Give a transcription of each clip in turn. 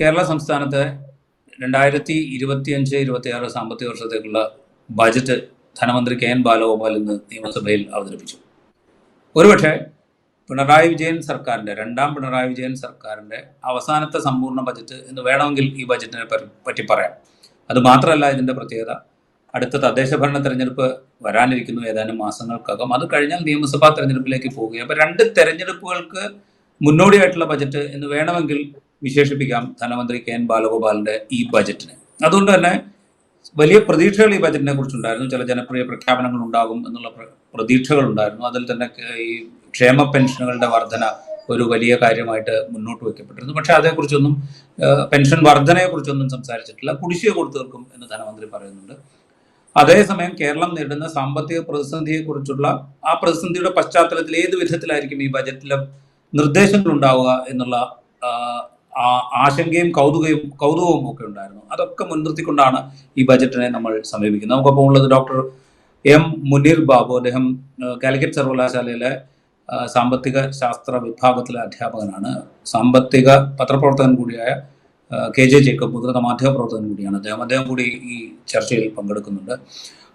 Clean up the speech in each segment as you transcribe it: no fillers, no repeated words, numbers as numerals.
കേരള സംസ്ഥാനത്തെ 2025-26 സാമ്പത്തിക വർഷത്തേക്കുള്ള ബജറ്റ് ധനമന്ത്രി കെ എൻ ബാലഗോപാൽ ഇന്ന് നിയമസഭയിൽ അവതരിപ്പിച്ചു. ഒരുപക്ഷെ പിണറായി വിജയൻ സർക്കാരിൻ്റെ രണ്ടാം പിണറായി വിജയൻ സർക്കാരിൻ്റെ അവസാനത്തെ സമ്പൂർണ്ണ ബജറ്റ് എന്ന് വേണമെങ്കിൽ ഈ ബജറ്റിനെ പറ്റി പറയാം. അതുമാത്രമല്ല, ഇതിൻ്റെ പ്രത്യേകത അടുത്ത തദ്ദേശ ഭരണ തെരഞ്ഞെടുപ്പ് വരാനിരിക്കുന്നു ഏതാനും മാസങ്ങൾക്കകം. അത് കഴിഞ്ഞാൽ നിയമസഭാ തെരഞ്ഞെടുപ്പിലേക്ക് പോവുകയാണ്. അപ്പോൾ രണ്ട് തെരഞ്ഞെടുപ്പുകൾക്ക് മുന്നോടിയായിട്ടുള്ള ബജറ്റ് എന്ന് വേണമെങ്കിൽ വിശേഷിപ്പിക്കാം ധനമന്ത്രി കെ എൻ ബാലഗോപാലിൻ്റെ ഈ ബജറ്റിന്. അതുകൊണ്ട് തന്നെ വലിയ പ്രതീക്ഷകൾ ഈ ബജറ്റിനെ കുറിച്ചുണ്ടായിരുന്നു. ചില ജനപ്രിയ പ്രഖ്യാപനങ്ങൾ ഉണ്ടാകും എന്നുള്ള പ്രതീക്ഷകളുണ്ടായിരുന്നു. അതിൽ തന്നെ ഈ ക്ഷേമ പെൻഷനുകളുടെ വർധന ഒരു വലിയ കാര്യമായിട്ട് മുന്നോട്ട് വയ്ക്കപ്പെട്ടിരുന്നു. പക്ഷേ അതേക്കുറിച്ചൊന്നും പെൻഷൻ വർധനയെക്കുറിച്ചൊന്നും സംസാരിച്ചിട്ടില്ല. കുടിശ്ശിക കൊടുത്തു തീർക്കും എന്ന് ധനമന്ത്രി പറയുന്നുണ്ട്. അതേസമയം കേരളം നേരിടുന്ന സാമ്പത്തിക പ്രതിസന്ധിയെക്കുറിച്ചുള്ള ആ പ്രതിസന്ധിയുടെ പശ്ചാത്തലത്തിൽ ഏത് വിധത്തിലായിരിക്കും ഈ ബജറ്റിലെ നിർദ്ദേശങ്ങൾ ഉണ്ടാവുക എന്നുള്ള ആശങ്കയും കൗതുകവും ഒക്കെ ഉണ്ടായിരുന്നു. അതൊക്കെ മുൻനിർത്തിക്കൊണ്ടാണ് ഈ ബജറ്റിനെ നമ്മൾ സമീപിക്കുന്നത്. നമുക്കൊപ്പം ഉള്ളത് ഡോക്ടർ എം മുനീർ ബാബു. അദ്ദേഹം കാലിക്കറ്റ് സർവകലാശാലയിലെ സാമ്പത്തിക ശാസ്ത്ര വിഭാഗത്തിലെ അധ്യാപകനാണ്. സാമ്പത്തിക പത്രപ്രവർത്തകൻ കൂടിയായ കെ ജെ ജേക്കബ് മുതിർന്ന മാധ്യമപ്രവർത്തകൻ കൂടിയാണ്. അദ്ദേഹം കൂടി ഈ ചർച്ചയിൽ പങ്കെടുക്കുന്നുണ്ട്.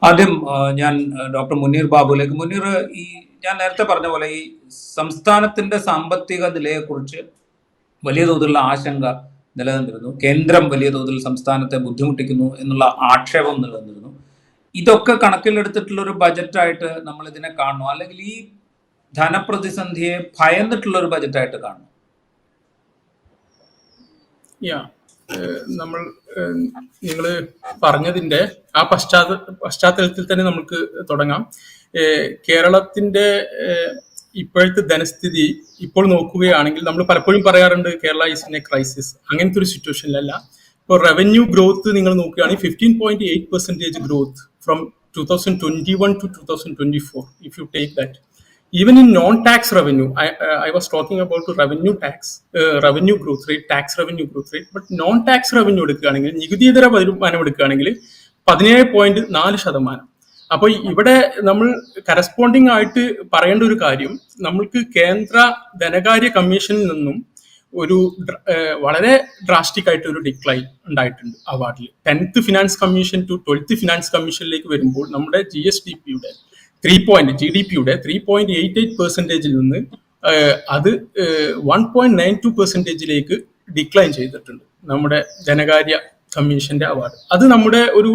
ആദ്യം ഞാൻ ഡോക്ടർ മുനീർ ബാബുവിലേക്ക്. മുനീർ, ഞാൻ നേരത്തെ പറഞ്ഞ പോലെ ഈ സംസ്ഥാനത്തിൻ്റെ സാമ്പത്തിക നിലയെക്കുറിച്ച് വലിയ തോതിലുള്ള ആശങ്ക നിലനിന്നിരുന്നു. കേന്ദ്രം വലിയ തോതിൽ സംസ്ഥാനത്തെ ബുദ്ധിമുട്ടിക്കുന്നു എന്നുള്ള ആക്ഷേപം നിലനിന്നിരുന്നു. ഇതൊക്കെ കണക്കിലെടുത്തിട്ടുള്ളൊരു ബജറ്റായിട്ട് നമ്മൾ ഇതിനെ കാണുന്നു, അല്ലെങ്കിൽ ഈ ധനപ്രതിസന്ധിയെ ഭയന്നിട്ടുള്ളൊരു ബജറ്റായിട്ട് കാണുന്നു? നിങ്ങൾ പറഞ്ഞതിന്റെ ആ പശ്ചാത്തലത്തിൽ തന്നെ നമുക്ക് തുടങ്ങാം. കേരളത്തിന്റെ ഇപ്പോഴത്തെ ധനസ്ഥിതി ഇപ്പോൾ നോക്കുകയാണെങ്കിൽ നമ്മൾ പലപ്പോഴും പറയാറുണ്ട് Kerala is in A crisis. അങ്ങനത്തെ ഒരു സിറ്റുവേഷനിലല്ല. ഇപ്പോൾ റവന്യൂ ഗ്രോത്ത് നിങ്ങൾ നോക്കുകയാണെങ്കിൽ 15.8% growth from 2021 to 2024 if you take that. Even in non-tax revenue, I was talking about revenue growth rate, tax revenue growth rate, but non-tax revenue എടുക്കുകയാണെങ്കിൽ, നികുതിയിതര വരുമാനം എടുക്കുകയാണെങ്കിൽ 17.4%. അപ്പോൾ ഇവിടെ നമ്മൾ കറസ്പോണ്ടിങ് ആയിട്ട് പറയേണ്ട ഒരു കാര്യം, നമ്മൾക്ക് കേന്ദ്ര ധനകാര്യ കമ്മീഷനിൽ നിന്നും ഒരു വളരെ ഡ്രാസ്റ്റിക് ആയിട്ട് ഒരു ഡിക്ലൈൻ ഉണ്ടായിട്ടുണ്ട് അവാർഡിൽ. 10th finance commission to 12th finance കമ്മീഷനിലേക്ക് വരുമ്പോൾ നമ്മുടെ GDPയുടെ 3.88% നിന്ന് അത് 1.92%ലേക്ക് ഡിക്ലൈൻ ചെയ്തിട്ടുണ്ട് നമ്മുടെ ധനകാര്യ കമ്മീഷന്റെ അവാർഡ്. അത് നമ്മുടെ ഒരു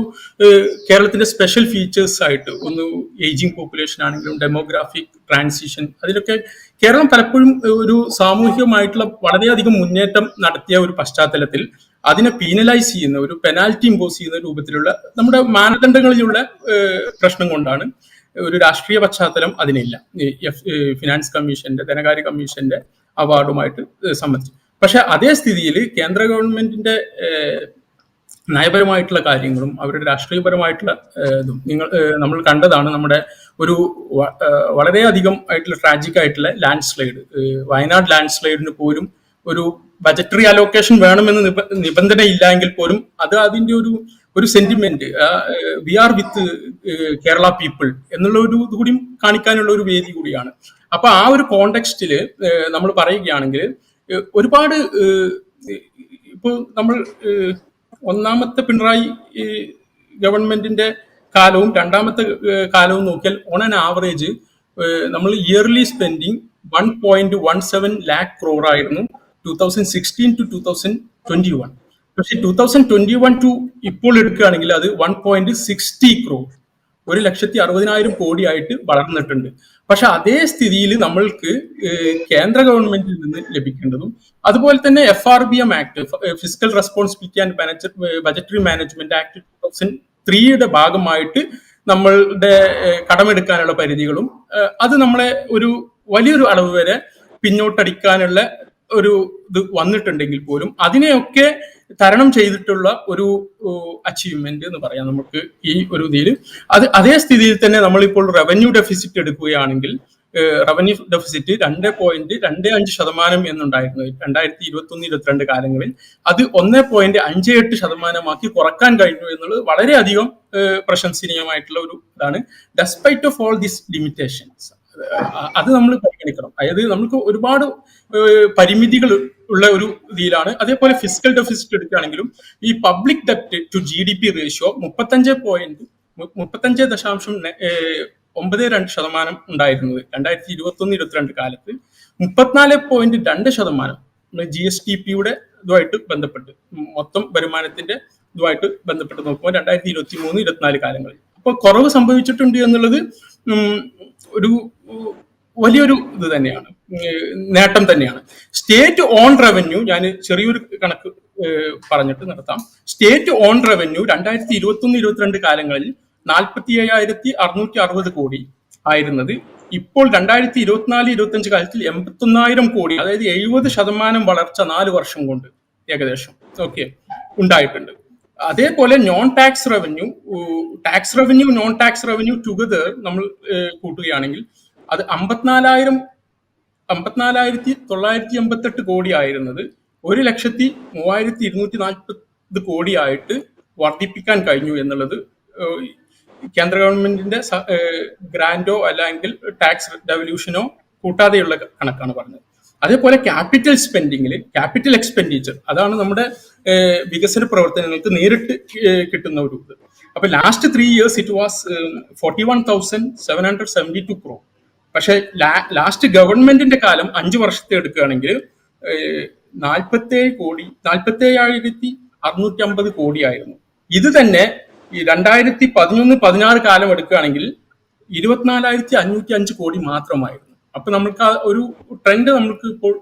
കേരളത്തിന്റെ സ്പെഷ്യൽ ഫീച്ചേഴ്സ് ആയിട്ട്, ഒന്ന് ഏജിങ് പോപ്പുലേഷൻ ആണെങ്കിലും ഡെമോഗ്രാഫിക് ട്രാൻസിഷൻ, അതിലൊക്കെ കേരളം പലപ്പോഴും ഒരു സാമൂഹികമായിട്ടുള്ള വളരെയധികം മുന്നേറ്റം നടത്തിയ ഒരു പശ്ചാത്തലത്തിൽ അതിനെ പീനലൈസ് ചെയ്യുന്ന, ഒരു പെനാൽറ്റി ഇമ്പോസ് ചെയ്യുന്ന രൂപത്തിലുള്ള നമ്മുടെ മാനദണ്ഡങ്ങളിലുള്ള പ്രശ്നം കൊണ്ടാണ് ഒരു രാഷ്ട്രീയ പശ്ചാത്തലം അതിനില്ല ഫിനാൻസ് കമ്മീഷന്റെ, ധനകാര്യ കമ്മീഷന്റെ അവാർഡുമായിട്ട് സംബന്ധിച്ച്. പക്ഷെ അതേ സ്ഥിതിയിൽ കേന്ദ്ര ഗവൺമെന്റിന്റെ നയപരമായിട്ടുള്ള കാര്യങ്ങളും അവരുടെ രാഷ്ട്രീയപരമായിട്ടുള്ള ഇതും നമ്മൾ കണ്ടതാണ്. നമ്മുടെ ഒരു വളരെയധികം ആയിട്ടുള്ള ട്രാജിക് ആയിട്ടുള്ള ലാൻഡ് സ്ലൈഡ്, വയനാട് ലാൻഡ് സ്ലൈഡിന് പോലും ഒരു ബജറ്ററി അലോക്കേഷൻ വേണമെന്ന് നിബന്ധന ഇല്ല എങ്കിൽ പോലും അത് അതിന്റെ ഒരു sentiment, we are with Kerala people എന്നുള്ള ഒരു ഇത് കൂടി കാണിക്കാനുള്ള ഒരു വേദി കൂടിയാണ്. അപ്പൊ ആ ഒരു കോണ്ടെക്സ്റ്റില് നമ്മൾ പറയുകയാണെങ്കിൽ ഒരുപാട് ഇപ്പോൾ നമ്മൾ ഒന്നാമത്തെ പിണറായി ഗവൺമെന്റിന്റെ കാലവും രണ്ടാമത്തെ കാലവും നോക്കിയാൽ ഓൺ ആൻ ആവറേജ് നമ്മൾ ഇയർലി സ്പെൻഡിങ് 1.17 lakh crore ആയിരുന്നു 2016 to 2021. പക്ഷെ 2021 to ഇപ്പോൾ എടുക്കുകയാണെങ്കിൽ അത് 1.60 crore, 1,60,60,000 കോടിയായിട്ട് വളർന്നിട്ടുണ്ട്. പക്ഷെ അതേ സ്ഥിതിയിൽ നമ്മൾക്ക് കേന്ദ്ര ഗവൺമെന്റിൽ നിന്ന് ലഭിക്കേണ്ടതും അതുപോലെ തന്നെ FRBM act, fiscal responsibility and budgetary management act 2003യുടെ ഭാഗമായിട്ട് നമ്മളുടെ കടമെടുക്കാനുള്ള പരിധികളും അത് നമ്മളെ ഒരു വലിയൊരു അളവ് വരെ പിന്നോട്ടടിക്കാനുള്ള ഒരു ഇത് വന്നിട്ടുണ്ടെങ്കിൽ പോലും അതിനെയൊക്കെ തരണം ചെയ്തിട്ടുള്ള ഒരു അച്ചീവ്മെന്റ് എന്ന് പറയാം നമുക്ക് ഈ ഒരു ഇതിൽ. അതേ സ്ഥിതിയിൽ തന്നെ നമ്മളിപ്പോൾ റവന്യൂ ഡെഫിസിറ്റ് എടുക്കുകയാണെങ്കിൽ റവന്യൂ ഡെഫിസിറ്റ് 2.25% എന്നുണ്ടായിരുന്നു 2021-22 കാലങ്ങളിൽ. അത് 1.58% കുറക്കാൻ കഴിഞ്ഞു എന്നുള്ളത് വളരെയധികം പ്രശംസനീയമായിട്ടുള്ള ഒരു ഇതാണ്. Despite of all these limitations, അത് നമ്മൾ പരിഗണിക്കണം. അതായത് നമുക്ക് ഒരുപാട് പരിമിതികൾ ഉള്ള ഒരു ഇതിലാണ്. അതേപോലെ ഫിസിക്കൽ ഡെഫിസിറ്റ് എടുക്കുകയാണെങ്കിലും ഈ പബ്ലിക് ഡെപ്റ്റ് ടു GDP റേഷ്യോ 35.92% ഉണ്ടായിരുന്നത് 2021-22 കാലത്ത് 34.2% GSTPയുടെ ഇതുമായിട്ട് ബന്ധപ്പെട്ട് മൊത്തം വരുമാനത്തിന്റെ ഇതുമായിട്ട് ബന്ധപ്പെട്ട് നോക്കുമ്പോൾ 2023-24 കാലങ്ങളിൽ അപ്പോൾ കുറവ് സംഭവിച്ചിട്ടുണ്ട് എന്നുള്ളത് ഒരു വലിയൊരു ഇത് തന്നെയാണ്, നേട്ടം തന്നെയാണ്. സ്റ്റേറ്റ് ഓൺ റവന്യൂ ഞാൻ ചെറിയൊരു കണക്ക് പറഞ്ഞിട്ട് നിർത്താം. സ്റ്റേറ്റ് ഓൺ റവന്യൂ 2021-22 കാലങ്ങളിൽ 47,660 കോടി ആയിരുന്നത് ഇപ്പോൾ 2024-25 കാലത്തിൽ 81,000 കോടി, അതായത് 70% വളർച്ച 4 വർഷം കൊണ്ട് ഏകദേശം ഉണ്ടായിട്ടുണ്ട്. അതേപോലെ non tax revenue, non tax revenue together നമ്മൾ കൂട്ടുകയാണെങ്കിൽ അത് 54,988 കോടി ആയിരുന്നത് 1,03,240 കോടിയായിട്ട് വർദ്ധിപ്പിക്കാൻ കഴിഞ്ഞു എന്നുള്ളത് കേന്ദ്ര ഗവൺമെന്റിന്റെ ഗ്രാൻഡോ അല്ലെങ്കിൽ ടാക്സ് ഡെവല്യൂഷനോ കൂട്ടാതെയുള്ള കണക്കാണ് പറഞ്ഞത്. അതേപോലെ ക്യാപിറ്റൽ സ്പെൻഡിങ്ങിൽ ക്യാപിറ്റൽ എക്സ്പെൻഡിച്ചർ, അതാണ് നമ്മുടെ വികസന പ്രവർത്തനങ്ങൾക്ക് നേരിട്ട് കിട്ടുന്ന ഒരു ഇത്. അപ്പൊ last 3 years it was 41,772 crore. പക്ഷെ ലാസ്റ്റ് ഗവൺമെന്റിന്റെ കാലം 5 വർഷത്തെ എടുക്കുകയാണെങ്കിൽ 47,650 കോടിയായിരുന്നു. ഇത് തന്നെ ഈ 2011-16 കാലം എടുക്കുകയാണെങ്കിൽ 24,505 കോടി മാത്രമായിരുന്നു. അപ്പൊ നമുക്ക് ആ ഒരു ട്രെൻഡ് നമുക്ക് ഇപ്പോൾ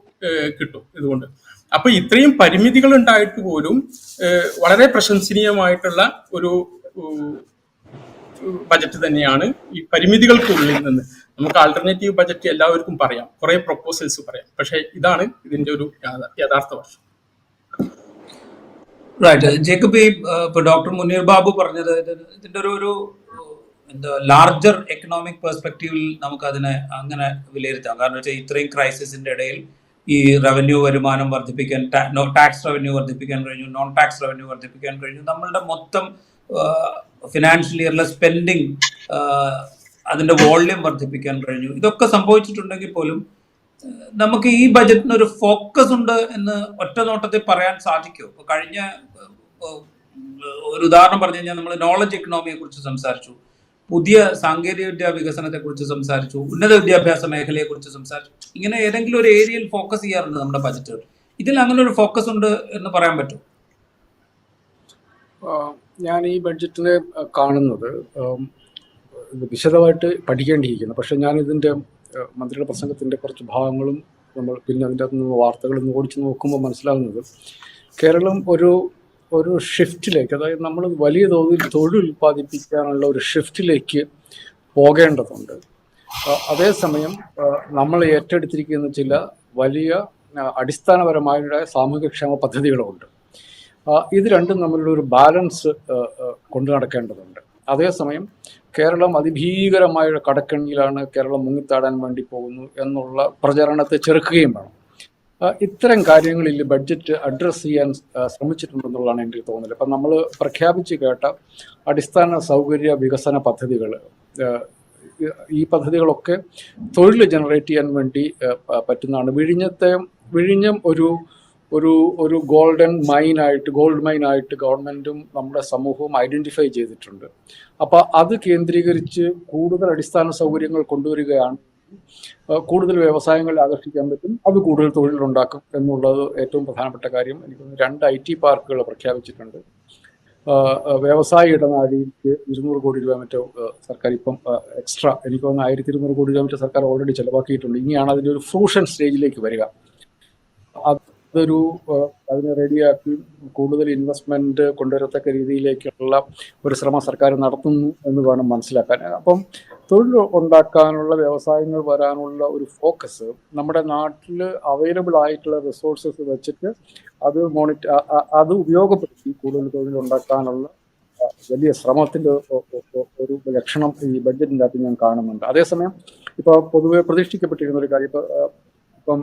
കിട്ടും ഇതുകൊണ്ട്. അപ്പൊ ഇത്രയും പരിമിതികൾ ഉണ്ടായിട്ട് പോലും വളരെ പ്രശംസനീയമായിട്ടുള്ള ഒരു ബജറ്റ് തന്നെയാണ്. ഈ പരിമിതികൾക്കുള്ളിൽ നിന്ന് നമുക്ക് ആൾട്ടർനേറ്റീവ് ബജറ്റ് എല്ലാവർക്കും പറയാം, കുറെ പ്രൊപ്പോസൽസ് പറയാം, പക്ഷെ ഇതാണ് ഇതിന്റെ ഒരു യഥാർത്ഥ വർഷം. റൈറ്റ്. ജേക്കബ്, ഇപ്പൊ ഡോക്ടർ മുനീർ ബാബു പറഞ്ഞത് ഇതിന്റെ ഒരു എന്താ ലാർജർ എക്കണോമിക് പെർസ്പെക്റ്റീവിൽ നമുക്ക് അതിനെ അങ്ങനെ വിലയിരുത്താം. കാരണം വെച്ചാൽ ഇത്രയും ക്രൈസിസിന്റെ ഇടയിൽ ഈ റവന്യൂ വരുമാനം വർദ്ധിപ്പിക്കാൻ, ടാക്സ് റവന്യൂ വർദ്ധിപ്പിക്കാൻ കഴിഞ്ഞു, നോൺ ടാക്സ് റവന്യൂ വർദ്ധിപ്പിക്കാൻ കഴിഞ്ഞു, നമ്മളുടെ മൊത്തം ഫിനാൻഷ്യൽ ഇയറിലെ സ്പെൻഡിങ് അതിന്റെ വോള്യൂം വർദ്ധിപ്പിക്കാൻ കഴിഞ്ഞു. ഇതൊക്കെ സംഭവിച്ചിട്ടുണ്ടെങ്കിൽ പോലും നമുക്ക് ഈ ബജറ്റിന് ഒരു ഫോക്കസ് ഉണ്ട് എന്ന് ഒറ്റ നോട്ടത്തിൽ പറയാൻ സാധിക്കുമോ? ഇപ്പൊ കഴിഞ്ഞ ഒരു ഉദാഹരണം പറഞ്ഞു കഴിഞ്ഞാൽ നമ്മൾ നോളജ് എക്കണോമിയെ കുറിച്ച് സംസാരിച്ചു, പുതിയ സാങ്കേതിക വിദ്യാ വികസനത്തെ കുറിച്ച് സംസാരിച്ചു, ഉന്നത വിദ്യാഭ്യാസ മേഖലയെ കുറിച്ച് സംസാരിച്ചു. ഇങ്ങനെ ഏതെങ്കിലും ഒരു ഏരിയയിൽ ഫോക്കസ് ചെയ്യാറുണ്ട് നമ്മുടെ ബജറ്റുകൾ. ഇതിൽ അങ്ങനെ ഒരു ഫോക്കസ് ഉണ്ട് എന്ന് പറയാൻ പറ്റും? ഞാൻ ഈ ബഡ്ജറ്റിനെ കാണുന്നത് വിശദമായിട്ട് പഠിക്കേണ്ടിയിരിക്കുന്നു. പക്ഷെ ഞാൻ ഇതിൻ്റെ മന്ത്രിയുടെ പ്രസംഗത്തിൻ്റെ കുറച്ച് ഭാഗങ്ങളും നമ്മൾ പിന്നെ അതിൻ്റെ അകത്ത് നിന്ന് വാർത്തകളും ഓടിച്ച് നോക്കുമ്പോൾ മനസ്സിലാകുന്നത് കേരളം ഒരു ഷിഫ്റ്റിലേക്ക്, അതായത് നമ്മൾ വലിയ തോതിൽ തൊഴിൽ ഉൽപ്പാദിപ്പിക്കാനുള്ള ഒരു ഷിഫ്റ്റിലേക്ക് പോകേണ്ടതുണ്ട്. അതേസമയം നമ്മൾ ഏറ്റെടുത്തിരിക്കുന്ന ചില വലിയ അടിസ്ഥാനപരമായ സാമൂഹ്യക്ഷേമ പദ്ധതികളുമുണ്ട്. ഇത് രണ്ടും തമ്മിലുള്ള ഒരു ബാലൻസ് കൊണ്ടു നടക്കേണ്ടതുണ്ട്. അതേസമയം കേരളം അതിഭീകരമായ കടക്കണിയിലാണ്, കേരളം മുങ്ങിത്താടാൻ വേണ്ടി പോകുന്നു എന്നുള്ള പ്രചരണത്തെ ചെറുക്കുകയും വേണം. ഇത്തരം കാര്യങ്ങളിൽ ബഡ്ജറ്റ് അഡ്രസ്സ് ചെയ്യാൻ ശ്രമിച്ചിട്ടുണ്ടെന്നുള്ളതാണ് എനിക്ക് തോന്നുന്നത്. ഇപ്പം നമ്മൾ പ്രഖ്യാപിച്ച് കേട്ട അടിസ്ഥാന സൗകര്യ വികസന പദ്ധതികൾ, ഈ പദ്ധതികളൊക്കെ തൊഴിൽ ജനറേറ്റ് ചെയ്യാൻ വേണ്ടി പറ്റുന്നതാണ്. വിഴിഞ്ഞം ഒരു ഗോൾഡ് മൈനായിട്ട് ഗവൺമെൻറ്റും നമ്മുടെ സമൂഹവും ഐഡൻറ്റിഫൈ ചെയ്തിട്ടുണ്ട്. അപ്പോൾ അത് കേന്ദ്രീകരിച്ച് കൂടുതൽ അടിസ്ഥാന സൗകര്യങ്ങൾ കൊണ്ടുവരികയാണ്, കൂടുതൽ വ്യവസായങ്ങൾ ആകർഷിക്കാൻ പറ്റും, അത് കൂടുതൽ തൊഴിലുണ്ടാക്കും എന്നുള്ളത് ഏറ്റവും പ്രധാനപ്പെട്ട കാര്യം. എനിക്ക് 2 IT പാർക്കുകൾ പ്രഖ്യാപിച്ചിട്ടുണ്ട്. വ്യവസായ ഇടനാഴിക്ക് 200 കോടി രൂപ മറ്റോ സർക്കാർ ഇപ്പം എക്സ്ട്രാ, എനിക്ക് തോന്നുന്നു 1,200 കോടി രൂപ മറ്റോ സർക്കാർ ഓൾറെഡി ചിലവാക്കിയിട്ടുണ്ട്. ഇനിയാണ് അതിൻ്റെ ഒരു ഫ്രൂഷൻ സ്റ്റേജിലേക്ക് വരിക. അതിനെ റെഡിയാക്കി കൂടുതൽ ഇൻവെസ്റ്റ്മെന്റ് കൊണ്ടുവരത്തക്ക രീതിയിലേക്കുള്ള ഒരു ശ്രമം സർക്കാർ നടത്തുന്നു എന്ന് വേണം മനസ്സിലാക്കാൻ. അപ്പം തൊഴിൽ ഉണ്ടാക്കാനുള്ള, വ്യവസായങ്ങൾ വരാനുള്ള ഒരു ഫോക്കസ് നമ്മുടെ നാട്ടിൽ അവൈലബിൾ ആയിട്ടുള്ള റിസോഴ്സസ് വെച്ചിട്ട് അത് ഉപയോഗപ്പെടുത്തി കൂടുതൽ തൊഴിലുണ്ടാക്കാനുള്ള വലിയ ശ്രമത്തിൻ്റെ ഒരു ലക്ഷണം ഈ ബഡ്ജറ്റിൻ്റെ അകത്ത് ഞാൻ കാണുന്നുണ്ട്. അതേസമയം ഇപ്പോൾ പൊതുവെ പ്രതീക്ഷിക്കപ്പെട്ടിരുന്ന ഒരു കാര്യം, ഇപ്പം